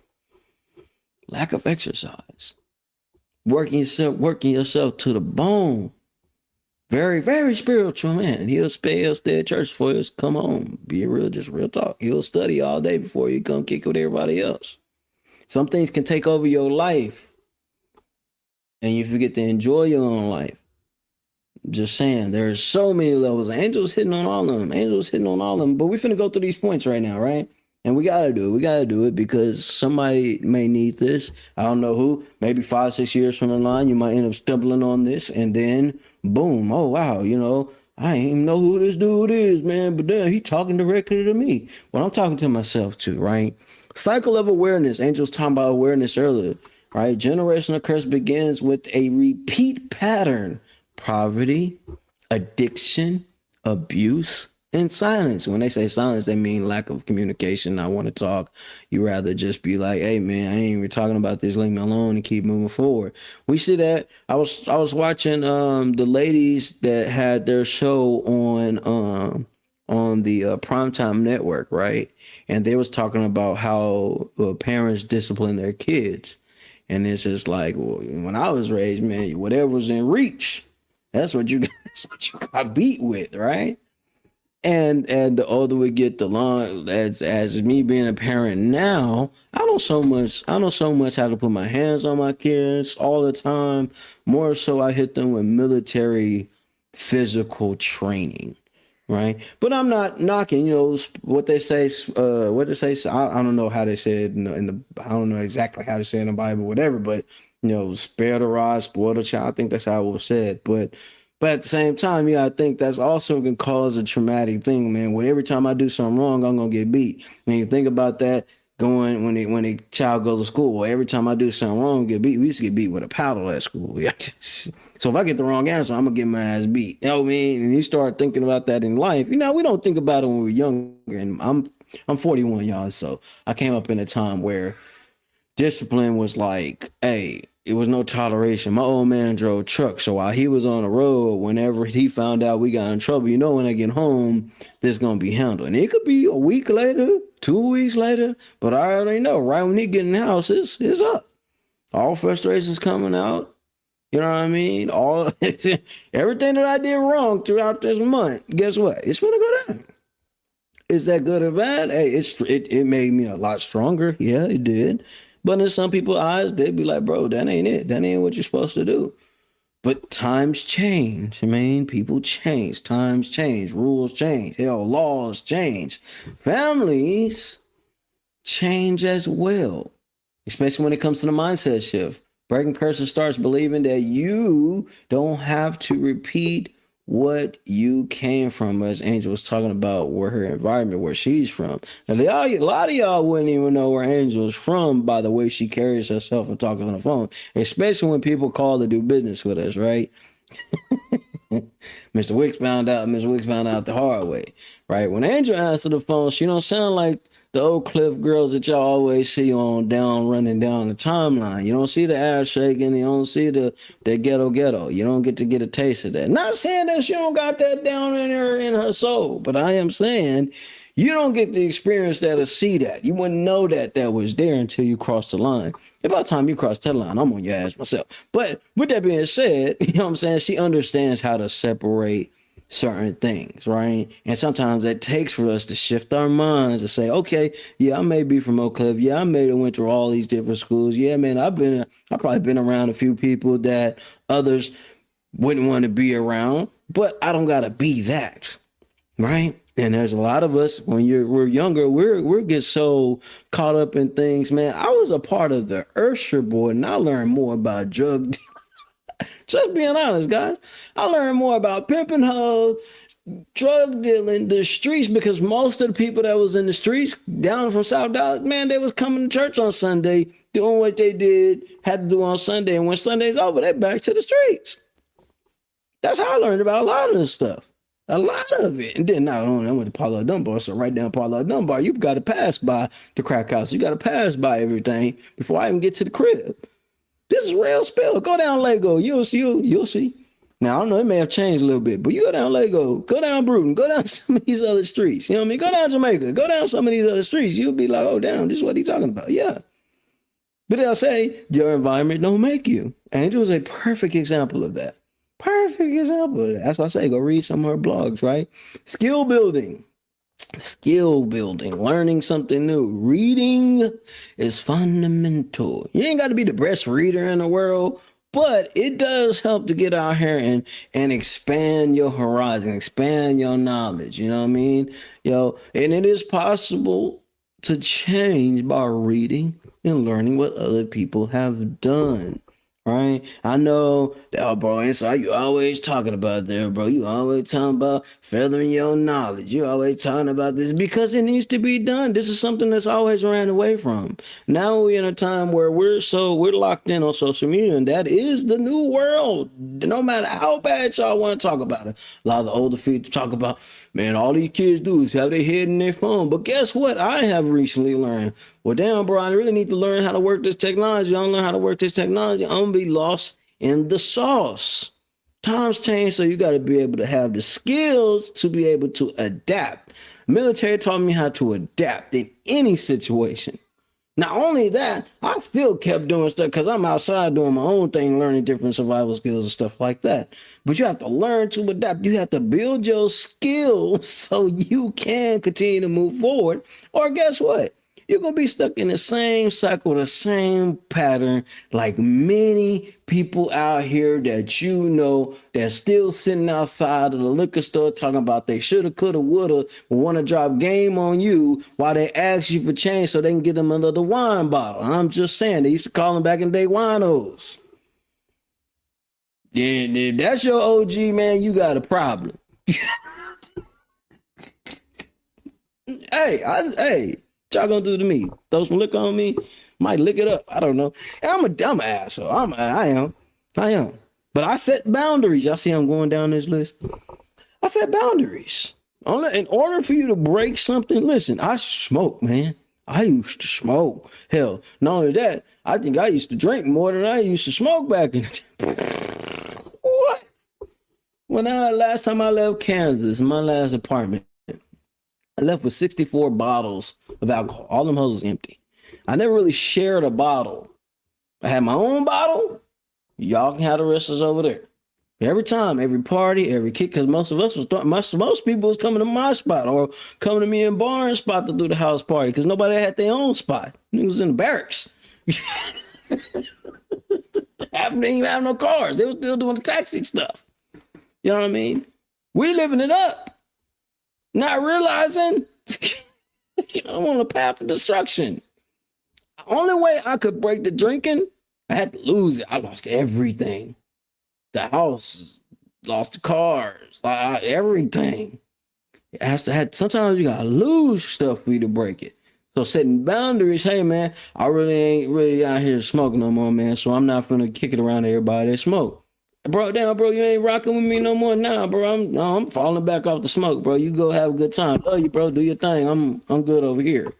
Lack of exercise. Working yourself to the bone. Very, very spiritual man. He'll stay at church before he'll come home. Be real, just real talk. He'll study all day before he come kick with everybody else. Some things can take over your life and you forget to enjoy your own life. Just saying, there's so many levels. Angels hitting on all of them. But we're finna go through these points right now, right? And we gotta do it because somebody may need this. I don't know who. Maybe 5-6 years from the line, you might end up stumbling on this, and then boom, oh wow, you know, I ain't even know who this dude is, man. But then he talking directly to me. Well, I'm talking to myself too, right? Cycle of awareness. Angels talking about awareness earlier, right? Generational curse begins with a repeat pattern: poverty, addiction, abuse, and silence. When they say silence, they mean lack of communication. I want to talk. You rather just be like, "Hey, man, I ain't even talking about this. Leave me alone and keep moving forward." We see that. I was watching the ladies that had their show on the primetime network, right? And they was talking about how parents discipline their kids. And it's just like, well, when I was raised, man, whatever was in reach, that's what you that's what you got beat with, right? And the older we get, the long as me being a parent now, I don't so much how to put my hands on my kids all the time. More so, I hit them with military physical training, right? But I'm not knocking, what they say. What they say. I don't know how they say it I don't know exactly how they say it in the Bible, whatever. But spare the rod, spoil the child. I think that's how it was said. But at the same time, I think that's also can cause a traumatic thing, man. When every time I do something wrong, I'm gonna get beat. When you think about that, going when a child goes to school, well, every time I do something wrong, get beat. We used to get beat with a paddle at school. Yeah. So if I get the wrong answer, I'm gonna get my ass beat. You know what I mean? And you start thinking about that in life. We don't think about it when we're younger. And I'm 41, y'all. So I came up in a time where discipline was like, hey, it was no toleration. My old man drove truck, so while he was on the road, whenever he found out we got in trouble, when I get home, this gonna be handled. And it could be a week later, 2 weeks later, but I already know right when he get in the house, it's up. All frustrations coming out. You know what I mean? All everything that I did wrong throughout this month, guess what? It's gonna go down. Is that good or bad? Hey, it made me a lot stronger. Yeah, it did. But in some people's eyes, they'd be like, bro, that ain't it. That ain't what you're supposed to do. But times change. I mean, people change. Times change. Rules change. Hell, laws change. Families change as well, especially when it comes to the mindset shift. Breaking curses starts believing that you don't have to repeat what you came from, as Angel was talking about where her environment, where she's from. Now, a lot of y'all wouldn't even know where Angel is from by the way she carries herself and talking on the phone, especially when people call to do business with us, right? Mr. Wicks found out the hard way, right? When Angel answered the phone, she don't sound like the Oak Cliff girls that y'all always see running down the timeline. You don't see the ass shaking. You don't see the ghetto. You don't get to get a taste of that. Not saying that she don't got that down in her soul, but I am saying you don't get to experience that or see that. You wouldn't know that was there until you cross the line. About the time you cross that line, I'm on your ass myself. But with that being said, you know what I'm saying? She understands how to separate certain things, right? And sometimes that takes for us to shift our minds to say, okay, yeah, I may be from Oak Cliff. Yeah, I may have went through all these different schools. Yeah, man, I've probably been around a few people that others wouldn't want to be around, but I don't gotta be that, right? And there's a lot of us when we're younger, we get so caught up in things, man. I was a part of the Ursher board, and I learned more about drug. Just being honest, guys. I learned more about pimping hoes, drug dealing, the streets, because most of the people that was in the streets down from South Dallas, man, they was coming to church on Sunday, doing what they had to do on Sunday. And when Sunday's over, they back to the streets. That's how I learned about a lot of this stuff. A lot of it. And then not only I went to Pollard Dunbar, so right down Pollard Dunbar, you've got to pass by the crack house. You got to pass by everything before I even get to the crib. This is real spill. Go down Lego. You'll see. Now, I don't know, it may have changed a little bit, but you go down Lego, go down Bruton, go down some of these other streets. You know what I mean? Go down Jamaica, go down some of these other streets. You'll be like, oh, damn, this is what he's talking about. Yeah. But they'll say, your environment don't make you. Angel is a perfect example of that. Perfect example of that. That's why I say, go read some of her blogs, right? Skill building, learning something new. Reading is fundamental. You ain't got to be the best reader in the world, but it does help to get out here and expand your horizon, expand your knowledge. You know what I mean? And it is possible to change by reading and learning what other people have done, Right? I know that, oh, bro, inside you always talking about there, bro. You always talking about furthering your knowledge. You always talking about this because it needs to be done. This is something that's always ran away from. Now we're in a time where we're locked in on social media, and that is the new world. No matter how bad y'all want to talk about it. A lot of the older people talk about, man, all these kids do is have their head in their phone. But guess what? I have recently learned. Well, damn, bro, I really need to learn how to work this technology. I don't learn how to work this technology, I'm gonna be lost in the sauce. Times change, so you got to be able to have the skills to be able to adapt. Military taught me how to adapt in any situation. Not only that, I still kept doing stuff because I'm outside doing my own thing, learning different survival skills and stuff like that. But you have to learn to adapt. You have to build your skills so you can continue to move forward. Or guess what? You're going to be stuck in the same cycle, the same pattern, like many people out here that you know that's still sitting outside of the liquor store talking about they shoulda, coulda, woulda, want to drop game on you while they ask you for change so they can get them another wine bottle. I'm just saying, they used to call them back in the day winos. Yeah, if that's your OG, man, you got a problem. Hey. What y'all gonna do to me? Throw some liquor on me? Might lick it up. I don't know. I'm an asshole. I am. But I set boundaries. Y'all see I'm going down this list. I set boundaries. In order for you to break something, listen, I smoke, man. I used to smoke. Hell, not only that, I think I used to drink more than I used to smoke back in the day. What? Last time I left Kansas, my last apartment, I left with 64 bottles of alcohol. All them hoes was empty. I never really shared a bottle. I had my own bottle. Y'all can have the rest of us over there. Every time, every party, every kick, because most people was coming to my spot or coming to me in Barnes' spot to do the house party because nobody had their own spot. It was in the barracks. Half didn't even have no cars. They were still doing the taxi stuff. You know what I mean? We living it up. Not realizing I'm on a path of destruction. The only way I could break the drinking, I had to lose it. I lost everything. The house, lost the cars, everything. Sometimes you gotta lose stuff for you to break it. So setting boundaries, hey man, I really ain't really out here smoking no more, man. So I'm not finna kick it around to everybody that smoke. Bro, you ain't rocking with me no more now, bro. I'm falling back off the smoke, bro. You go have a good time. Love you, bro. Do your thing. I'm good over here.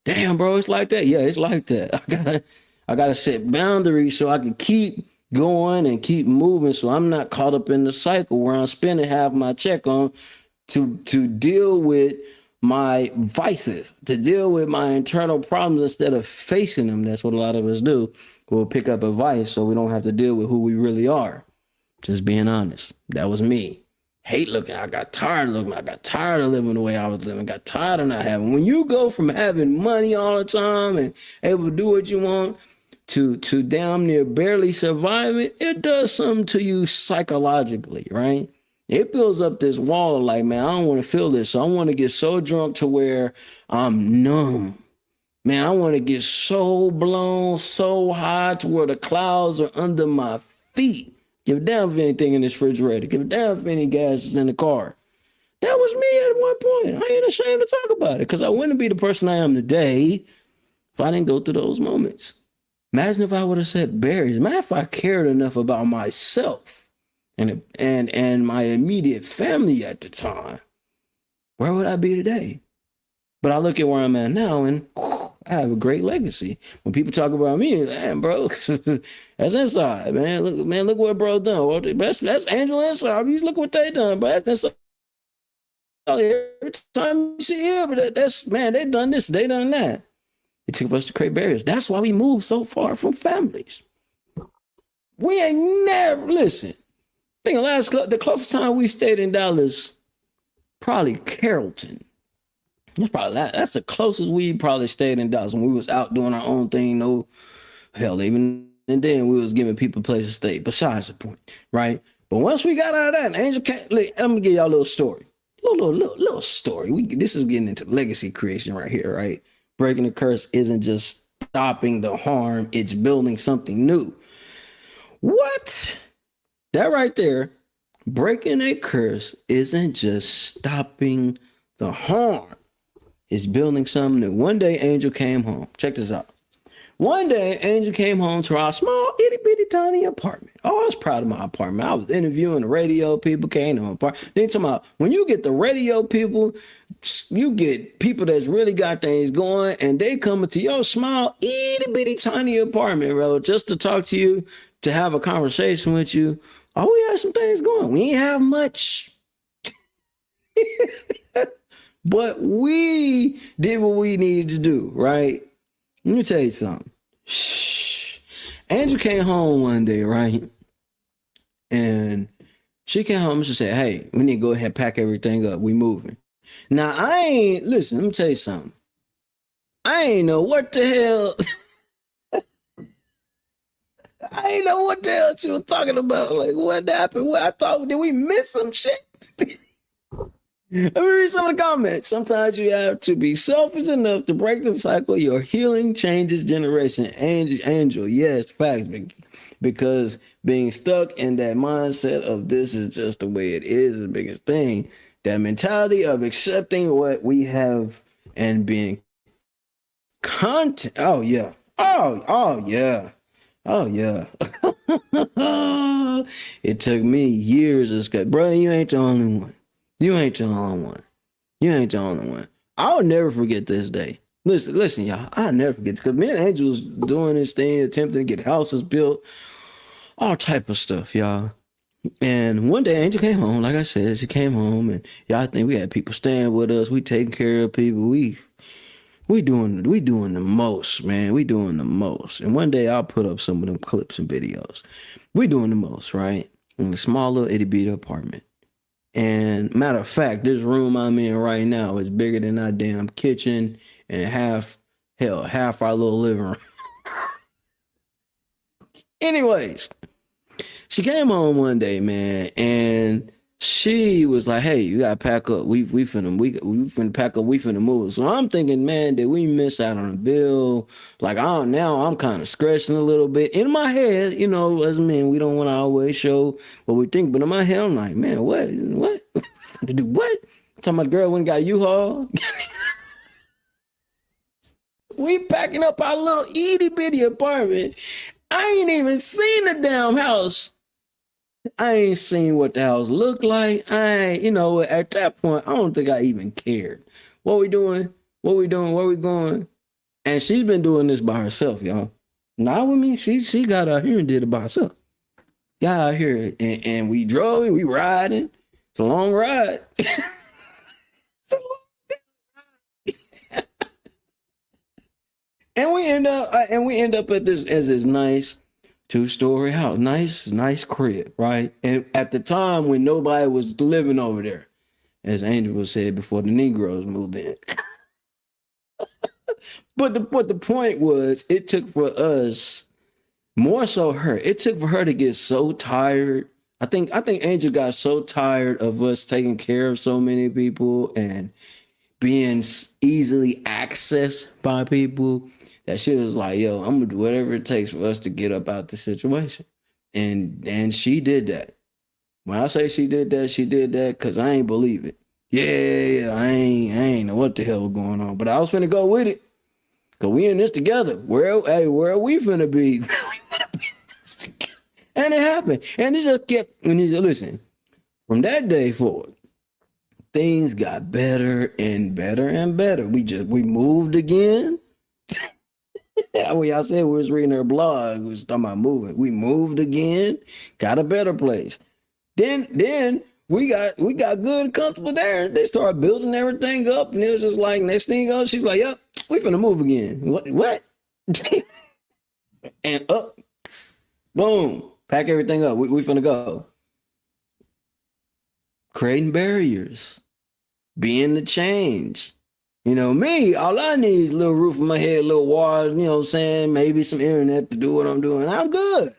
Damn, bro, it's like that. Yeah, it's like that. I gotta set boundaries so I can keep going and keep moving, so I'm not caught up in the cycle where I'm spending half my check on to deal with my vices, to deal with my internal problems instead of facing them. That's what a lot of us do. We'll pick up advice so we don't have to deal with who we really are. Just being honest. That was me. Hate looking. I got tired of looking. I got tired of living the way I was living. Got tired of not having. When you go from having money all the time and able to do what you want to damn near barely surviving, it does something to you psychologically, right? It builds up this wall of like, man, I don't want to feel this. So I want to get so drunk to where I'm numb. Man, I want to get so blown, so high to where the clouds are under my feet. Give a damn if anything in this refrigerator. Give a damn if any gas is in the car. That was me at one point. I ain't ashamed to talk about it because I wouldn't be the person I am today if I didn't go through those moments. Imagine if I would have set barriers. Imagine if I cared enough about myself and my immediate family at the time. Where would I be today? But I look at where I'm at now and I have a great legacy. When people talk about me, damn, bro, that's inside, man. Look what bro done. Well, that's Angel Inside. Look what they done, but that's inside. Every time you see here, but that's, man, they done this, they done that. It took us to create barriers. That's why we moved so far from families. We ain't never, listen, I think the closest time we stayed in Dallas, probably Carrollton. That's the closest we probably stayed in Dallas when we was out doing our own thing. No, hell, even and then we was giving people a place to stay. Besides the point, right? But once we got out of that, Angel came. Look, I'm gonna give y'all a little story. Little story. This is getting into legacy creation right here, right? Breaking the curse isn't just stopping the harm; it's building something new. What? That right there, breaking a curse isn't just stopping the harm. It's building something new. One day, Angel came home. Check this out. One day, Angel came home to our small, itty bitty, tiny apartment. Oh, I was proud of my apartment. I was interviewing the radio people, came to my apartment. Then talking about when you get the radio people, you get people that's really got things going, and they come into your small, itty bitty, tiny apartment, bro, just to talk to you, to have a conversation with you. Oh, we had some things going. We ain't have much. But we did what we needed to do, right? Let me tell you something. Shh. Angel came home one day, right? And she came home and she said, hey, we need to go ahead and pack everything up. We moving. Now, listen, let me tell you something. I ain't know what the hell. I ain't know what the hell she was talking about. Like, what happened? What I thought, did we miss some shit? Let me read some of the comments. Sometimes you have to be selfish enough to break the cycle. Your healing changes generation. Angel, yes, facts. Because being stuck in that mindset of this is just the way it is the biggest thing. That mentality of accepting what we have and being content. Oh, yeah. Oh, yeah. Oh, yeah. It took me years to escape. Bro, you ain't the only one. You ain't the only one. You ain't the only one. I'll never forget this day. Listen, y'all. I'll never forget, because me and Angel was doing this thing, attempting to get houses built, all type of stuff, y'all. And one day Angel came home. Like I said, she came home, and y'all think we had people staying with us. We taking care of people. We doing the most, man. We doing the most. And one day I'll put up some of them clips and videos. We doing the most, right? In a small little itty bitty apartment. And matter of fact, this room I'm in right now is bigger than our damn kitchen and half our little living room. Anyways, she came home one day, man, and she was like, hey, you gotta pack up. We finna pack up, we finna move. So I'm thinking, man, did we miss out on a bill? Like, now I'm kind of scratching a little bit. In my head, you know, as men, we don't want to always show what we think, but in my head, I'm like, man, what? To do what? Talking about the girl went and got U-Haul. We packing up our little itty bitty apartment. I ain't even seen the damn house. I ain't seen what the house looked like. At that point, I don't think I even cared. What we doing? Where we going? And she's been doing this by herself, y'all. Not with me. She got out here and did it by herself. Got out here and we drove and we riding. It's a long ride. And we end up at this nice 2-story house, nice crib, right? And at the time when nobody was living over there, as Angel was said, before the Negroes moved in. But the point was, it took for us, more so her, it took for her to get so tired. I think Angel got so tired of us taking care of so many people and being easily accessed by people, that she was like, yo, I'm gonna do whatever it takes for us to get up out the situation. And she did that. When I say she did that because I ain't believe it. Yeah, I ain't know what the hell was going on. But I was finna go with it. Cause we in this together. Where are we finna be? And it happened. And it just kept, and he said, listen, from that day forward, things got better and better and better. We moved again. When y'all said we was reading her blog, we was talking about moving. We moved again, got a better place. Then we got good and comfortable there. They started building everything up, and it was just like, next thing you know, she's like, yep, we finna move again. What? And up, boom, pack everything up. We finna go. Creating barriers, being the change. You know, me, all I need is a little roof on my head, a little water, you know what I'm saying? Maybe some internet to do what I'm doing. I'm good.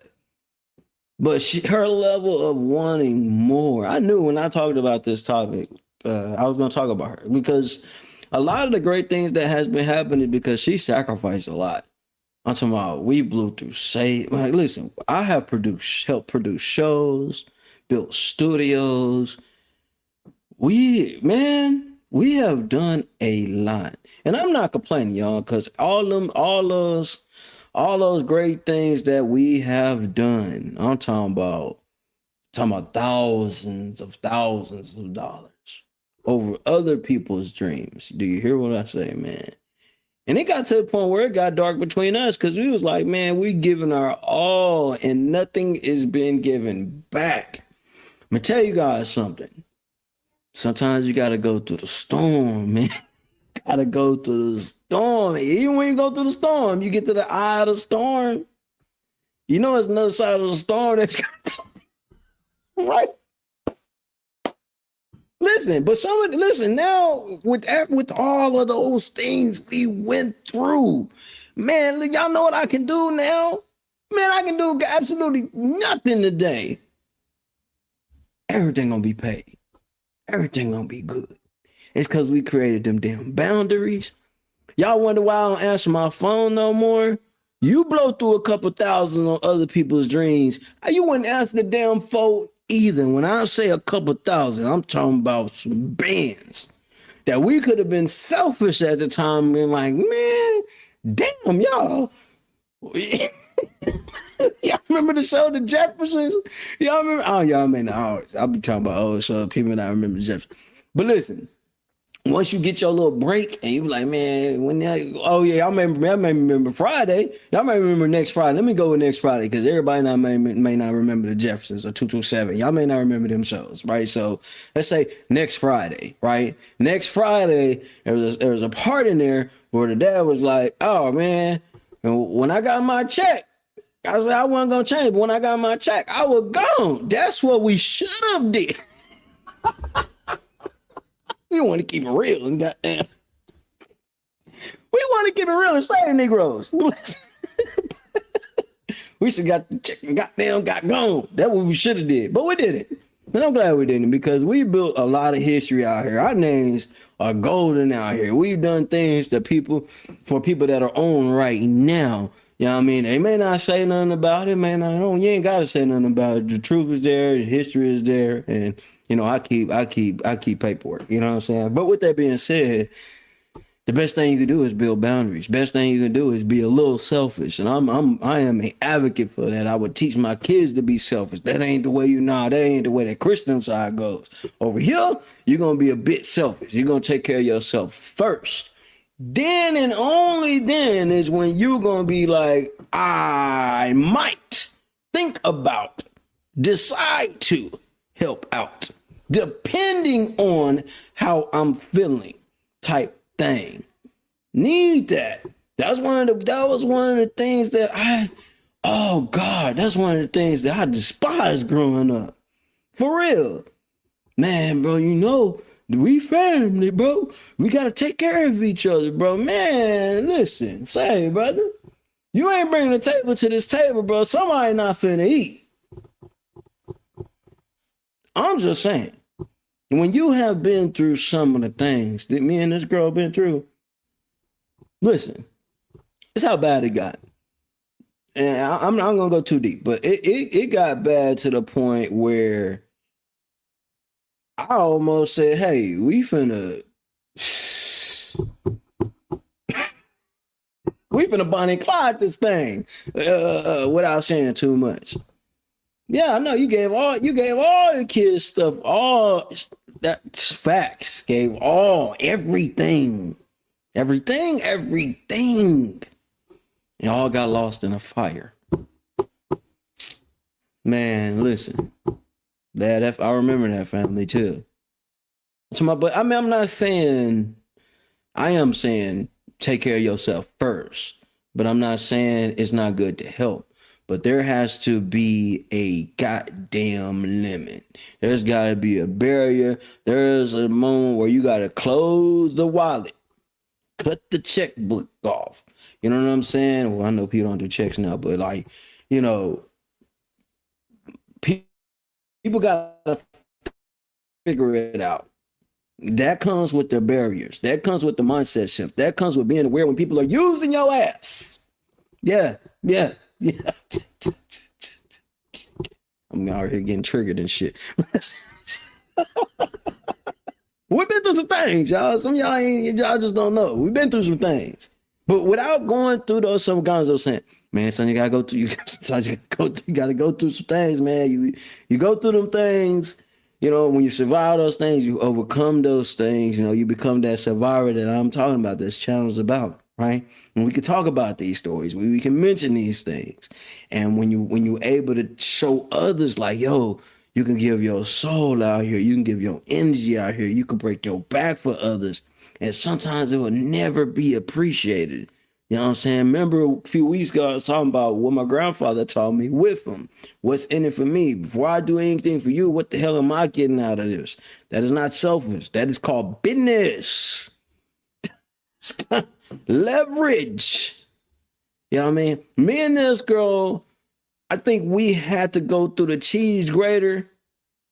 But her level of wanting more, I knew when I talked about this topic, I was going to talk about her, because a lot of the great things that has been happening because she sacrificed a lot. I'm talking about we blew through like listen, I have helped produce shows, built studios. We have done a lot. And I'm not complaining, y'all, because all those great things that we have done. I'm talking about thousands of dollars over other people's dreams. Do you hear what I say, man? And it got to the point where it got dark between us because we was like, man, we giving our all and nothing is being given back. I'm gonna tell you guys something. Sometimes you gotta go through the storm, man. Gotta go through the storm. Even when you go through the storm, you get to the eye of the storm. You know it's another side of the storm that's right. Listen now with all of those things we went through, man. Y'all know what I can do now, man. I can do absolutely nothing today. Everything gonna be paid. Everything gonna be good. It's because we created them damn boundaries. Y'all wonder why I don't answer my phone no more? You blow through a couple thousand on other people's dreams. You wouldn't answer the damn phone either. When I say a couple thousand, I'm talking about some bands that we could have been selfish at the time, being like, man, damn, y'all. Y'all remember the show, The Jeffersons? Y'all remember? Oh, y'all may not. I'll be talking about old show. People not remember The Jeffersons. But listen, once you get your little break and you be like, man, oh yeah, y'all may remember Friday. Y'all may remember next Friday. Let me go with next Friday because everybody may not remember The Jeffersons or 227. Y'all may not remember them shows, right? So let's say next Friday, right? Next Friday, there was a part in there where the dad was like, oh man, when I got my check, I said I wasn't gonna change, but when I got my check, I was gone. That's what we should have did. We want to keep it real and goddamn. We want to keep it real and say Negroes. We should got the check and goddamn got gone. That's what we should have did, but we didn't. And I'm glad we didn't because we built a lot of history out here. Our names are golden out here. We've done things for people that are on right now. You know what I mean? They may not say nothing about it, man. You ain't gotta say nothing about it. The truth is there, the history is there, and you know, I keep paperwork. You know what I'm saying? But with that being said, the best thing you can do is build boundaries. Best thing you can do is be a little selfish. And I am an advocate for that. I would teach my kids to be selfish. That ain't the way that ain't the way that Christian side goes. Over here, you're gonna be a bit selfish. You're gonna take care of yourself first. Then and only then is when you're gonna be like, I might think about, decide to help out, depending on how I'm feeling, type thing. Need that. That was one of the things that that's one of the things that I despised growing up. For real. Man, bro, you know, we family, bro. We gotta take care of each other, bro. Man, listen, say, brother, you ain't bringing the table to this table, bro. Somebody not finna eat. I'm just saying, when you have been through some of the things that me and this girl been through, listen, it's how bad it got. And I'm not gonna go too deep, but it got bad to the point where I almost said, hey, we finna Bonnie and Clyde this thing without saying too much. Yeah, I know you gave all the kids stuff, all that facts, gave everything. It all got lost in a fire. Man, listen. I remember that family too. But I mean, I am saying take care of yourself first, but I'm not saying it's not good to help. But there has to be a goddamn limit. There's got to be a barrier. There's a moment where you got to close the wallet, cut the checkbook off. You know what I'm saying? Well, I know people don't do checks now, but like, you know, people got to figure it out. That comes with the barriers. That comes with the mindset shift. That comes with being aware when people are using your ass. Yeah, yeah, yeah. I'm out here getting triggered and shit. We've been through some things, y'all. Some of y'all ain't, y'all just don't know. We've been through some things. But without going through those some guys are saying, man, son, you gotta go through you gotta go through some things, man. You go through them things, you know, when you survive those things, you overcome those things, you know, you become that survivor that I'm talking about, this channel is about, right? And we can talk about these stories, we can mention these things. And when you're able to show others like, yo, you can give your soul out here. You can give your energy out here. You can break your back for others. And sometimes it will never be appreciated. You know what I'm saying? Remember a few weeks ago, I was talking about what my grandfather taught me with him. What's in it for me? Before I do anything for you, what the hell am I getting out of this? That is not selfish. That is called business. Leverage. You know what I mean? Me and this girl, I think we had to go through the cheese grater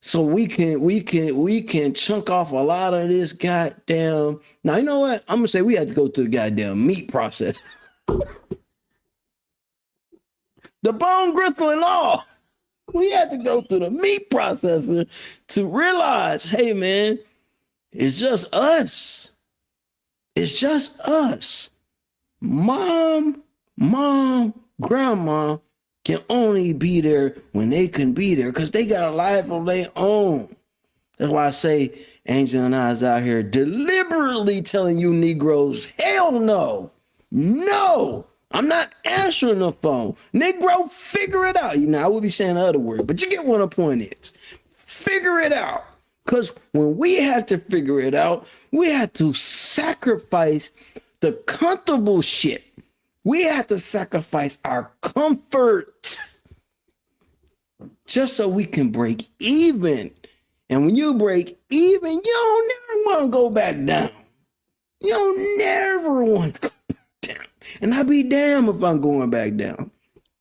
so we can chunk off a lot of this goddamn. Now you know what? I'm gonna say we had to go through the goddamn meat process. The bone gristle and all. We had to go through the meat processor to realize, hey man, it's just us. It's just us. Mom, grandma can only be there when they can be there because they got a life of their own. That's why I say Angel and I is out here deliberately telling you Negroes, hell no. No, I'm not answering the phone. Negro, figure it out. You know, I would be saying the other word, but you get what the point is. Figure it out. Because when we had to figure it out, we had to sacrifice the comfortable shit. We had to sacrifice our comfort just so we can break even. And when you break even, you don't never want to go back down. You don't never want to go back down. And I'll be damned if I'm going back down.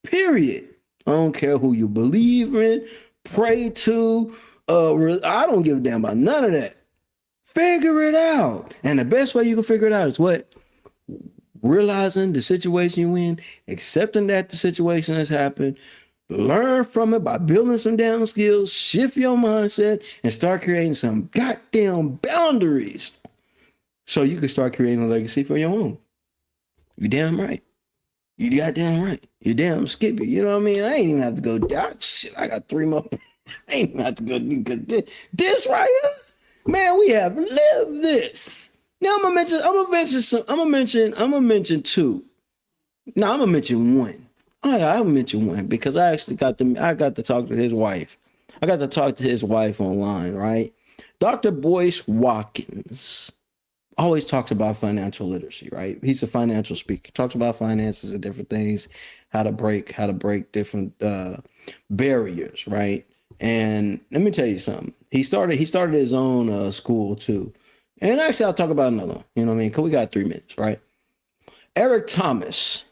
Period. I don't care who you believe in, pray to. I don't give a damn about none of that. Figure it out. And the best way you can figure it out is what? Realizing the situation you're in, accepting that the situation has happened, learn from it by building some damn skills, shift your mindset, and start creating some goddamn boundaries so you can start creating a legacy for your own. You damn right. You goddamn right. You damn Skippy. You know what I mean? I ain't even have to go down. Shit, I got 3 more. I ain't even have to go. This right here, man, we have lived this. Now I'm gonna mention 2. No, I'm gonna mention 1. I'll mention 1 because I actually got to talk to his wife. I got to talk to his wife online, right? Dr. Boyce Watkins always talks about financial literacy, right? He's a financial speaker. Talks about finances and different things, how to break different barriers, right? And let me tell you something. He started his own school too. And actually, I'll talk about another one. You know what I mean? Because we got 3 minutes, right? Eric Thomas.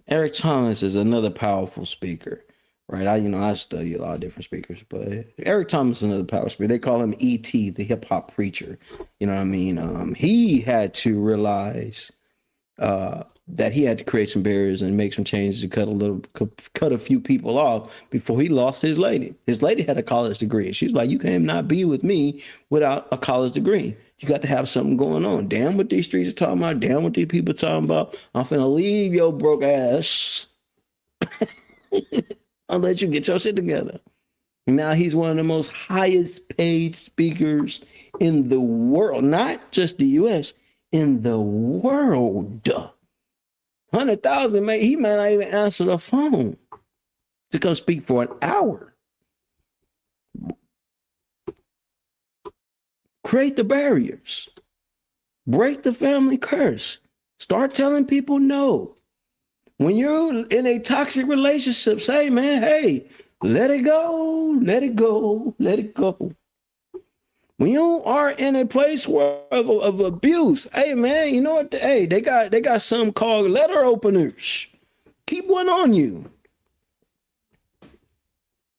Eric Thomas is another powerful speaker, right? I study a lot of different speakers, but Eric Thomas is another powerful speaker. They call him E.T., the hip hop preacher. You know what I mean? He had to realize that he had to create some barriers and make some changes to cut a few people off before he lost his lady. His lady had a college degree. She's like, you cannot be with me without a college degree. You got to have something going on. Damn what these streets are talking about. Damn what these people are talking about. I'm finna leave your broke ass. I'll let you get your shit together. Now he's one of the most highest paid speakers in the world, not just the U.S., in the world. 100,000, man, he might not even answer the phone to come speak for an hour. Create the barriers. Break the family curse. Start telling people no. When you're in a toxic relationship, say, man, hey, let it go, let it go, let it go. When you are in a place of abuse, hey man, you know what? Hey, they got something called letter openers. Keep one on you.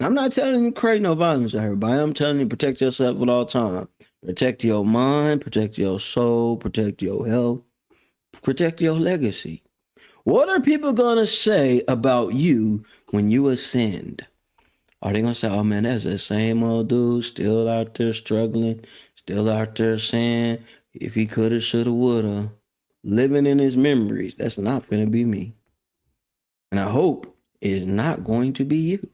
I'm not telling you to create no violence, everybody. I'm telling you protect yourself at all time. Protect your mind, protect your soul, protect your health, protect your legacy. What are people gonna say about you when you ascend? Are they gonna say, oh man, that's the same old dude, still out there struggling, still out there saying, if he coulda, shoulda, woulda, living in his memories? That's not gonna be me. And I hope it's not going to be you.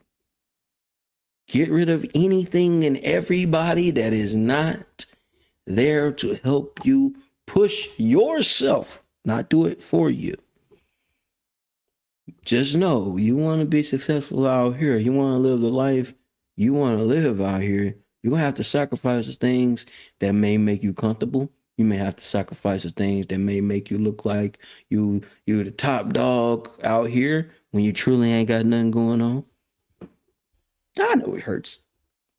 Get rid of anything and everybody that is not there to help you push yourself, not do it for you. Just know, you want to be successful out here. You want to live the life you want to live out here. You're going to have to sacrifice the things that may make you comfortable. You may have to sacrifice the things that may make you look like you're the top dog out here when you truly ain't got nothing going on. I know it hurts,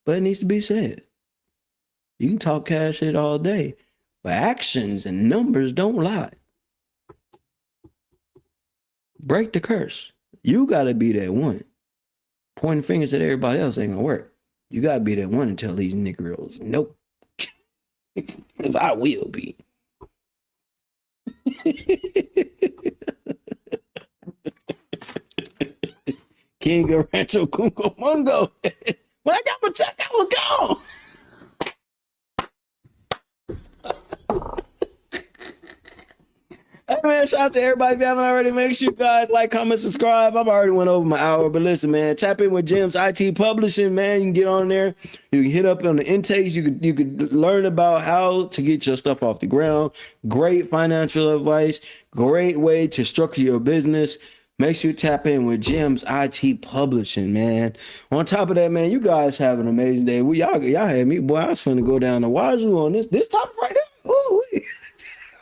but it needs to be said. You can talk cash shit all day, but actions and numbers don't lie. Break the curse. You got to be that one. Pointing fingers at everybody else ain't gonna work. You got to be that one and tell these niggeros, nope. Because I will be. King of Rancho Cucamonga. When I got my check, I was gone. Hey man, shout out to everybody. If you haven't already, make sure you guys like, comment, subscribe. I've already went over my hour, but listen, man, tap in with Gems IT Publishing, man. You can get on there. You can hit up on the intakes. You could learn about how to get your stuff off the ground. Great financial advice. Great way to structure your business. Make sure you tap in with Gems IT Publishing, man. On top of that, man, you guys have an amazing day. Y'all had me, boy. I was finna go down to Wazoo on this topic right here. Ooh,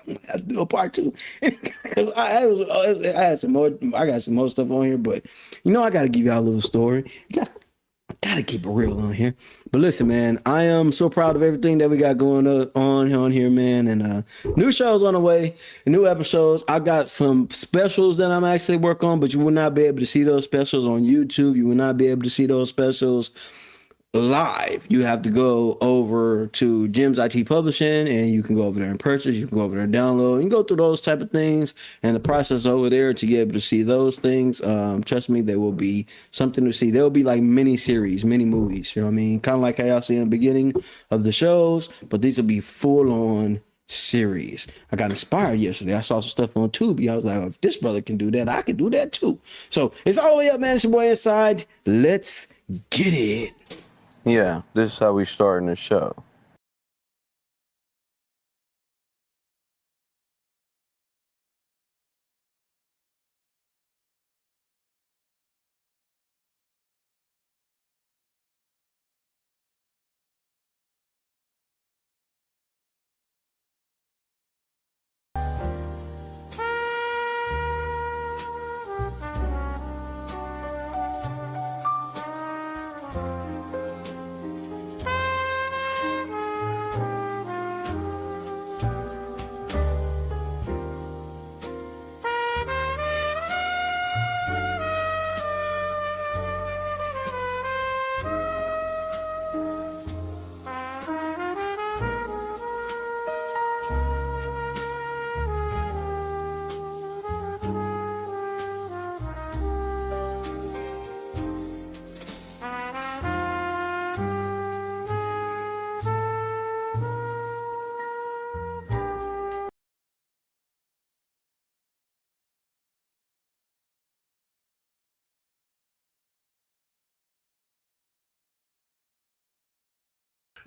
I have to do a part 2 because I had some more. I got some more stuff on here, but you know I got to give y'all a little story. Gotta keep it real on here. But listen, man, I am so proud of everything that we got going on here, man. And new shows on the way, new episodes. I got some specials that I'm actually working on, but you will not be able to see those specials on YouTube. You will not be able to see those specials live. You have to go over to Gems IT Publishing and you can go over there and purchase. You can go over there and download. You can go through those type of things and the process over there to be able to see those things. Trust me, there will be something to see. There will be like mini series, mini movies. You know what I mean? Kind of like how y'all see in the beginning of the shows, but these will be full on series. I got inspired yesterday. I saw some stuff on Tubi. I was like, oh, if this brother can do that, I can do that too. So it's all the way up, man. It's your boy Inside. Let's get it. Yeah, this is how we starting the show.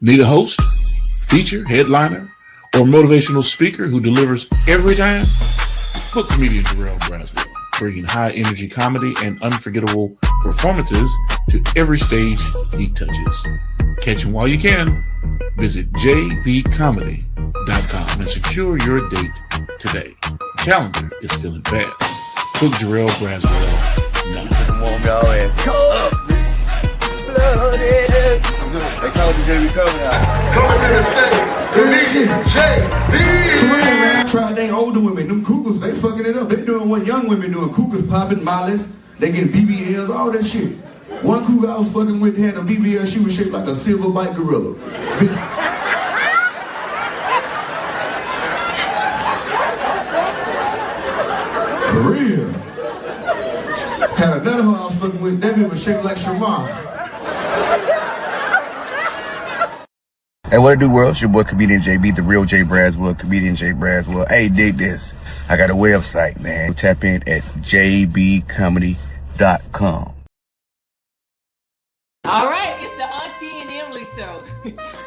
Need a host, feature, headliner, or motivational speaker who delivers every time? Book comedian Jarrell Braswell, bringing high-energy comedy and unforgettable performances to every stage he touches. Catch him while you can. Visit jbcomedy.com and secure your date today. The calendar is filling fast. Book Jarrell Braswell now.
Come on, y'all in. Come up, blooded. They call me JB Comedy.
Coming to the stage, Comedian JB. Man, try they older women, them cougars, they fucking it up. They doing what young women doing, cougars popping, mollies, they getting BBLs, all that shit. One cougar I was fucking with had a BBL, she was shaped like a silver bite gorilla. For real. Had another hoe I was fucking with, that bitch was shaped like Shamar.
Hey, what it do, world? It's your boy, Comedian JB, the real Jay Braswell, Comedian Jay Braswell. Hey, dig this. I got a website, man. Tap in at jbcomedy.com.
All right, it's the Auntie and Emily show.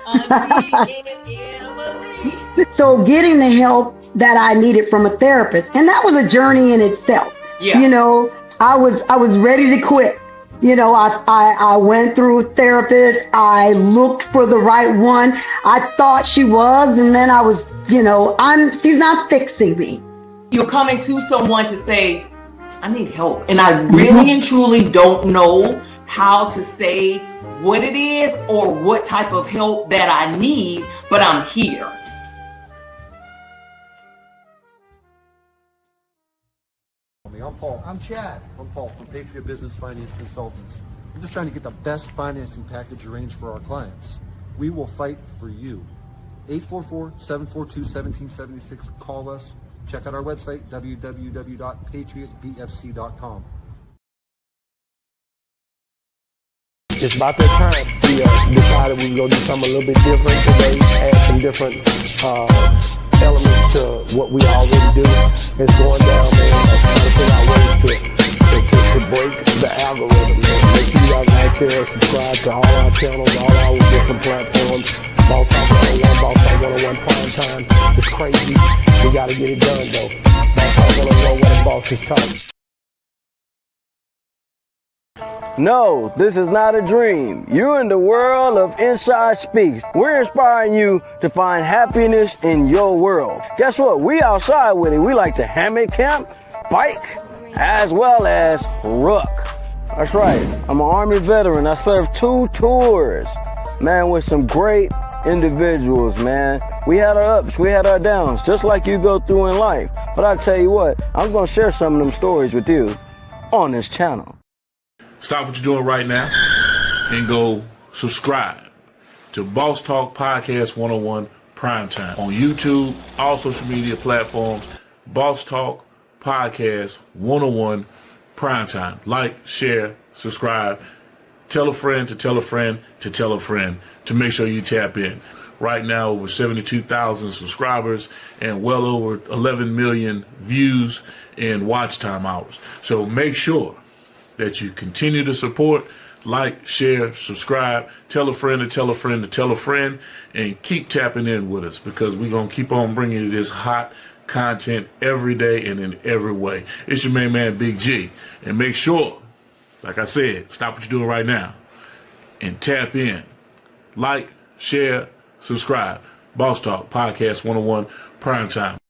Auntie and Emily.
So getting the help that I needed from a therapist, and that was a journey in itself.
Yeah.
You know, I was ready to quit. You know, I went through a therapist. I looked for the right one. I thought she was, and then I was, you know, she's not fixing me.
You're coming to someone to say, I need help. And I really and truly don't know how to say what it is or what type of help that I need, but I'm here.
I'm Paul.
I'm Chad.
I'm Paul from Patriot Business Finance Consultants. I'm just trying to get the best financing package arranged for our clients. We will fight for you. 844-742-1776. Call us. Check out our website, www.patriotbfc.com.
It's about that time we decided we were going to do something a little bit different today, add some different elements to what we already do. It's going down, man, trying to figure out ways to break the algorithm, man. Make sure you guys like, share, and subscribe to all our channels, all our different platforms. Boss Talk 101, Boss Talk 101 Prime Time. It's crazy. We got to get it done, though. Boss Talk 101, where the boss is talking.
No, this is not a dream. You're in the world of Inside Speaks. We're inspiring you to find happiness in your world. Guess what? We outside with it. We like to hammock camp, bike, as well as ruck. That's right. I'm an Army veteran. I served 2 tours, man, with some great individuals, man. We had our ups, we had our downs, just like you go through in life. But I tell you what, I'm going to share some of them stories with you on this channel.
Stop what you're doing right now and go subscribe to Boss Talk Podcast 101 Primetime on YouTube, all social media platforms. Boss Talk Podcast 101 Primetime. Like, share, subscribe. Tell a friend to tell a friend to tell a friend to make sure you tap in. Right now, over 72,000 subscribers and well over 11 million views and watch time hours. So make sure that you continue to support, like, share, subscribe, tell a friend to tell a friend to tell a friend, and keep tapping in with us because we're going to keep on bringing you this hot content every day and in every way. It's your main man, Big G. And make sure, like I said, stop what you're doing right now and tap in. Like, share, subscribe. Boss Talk Podcast 101 Primetime.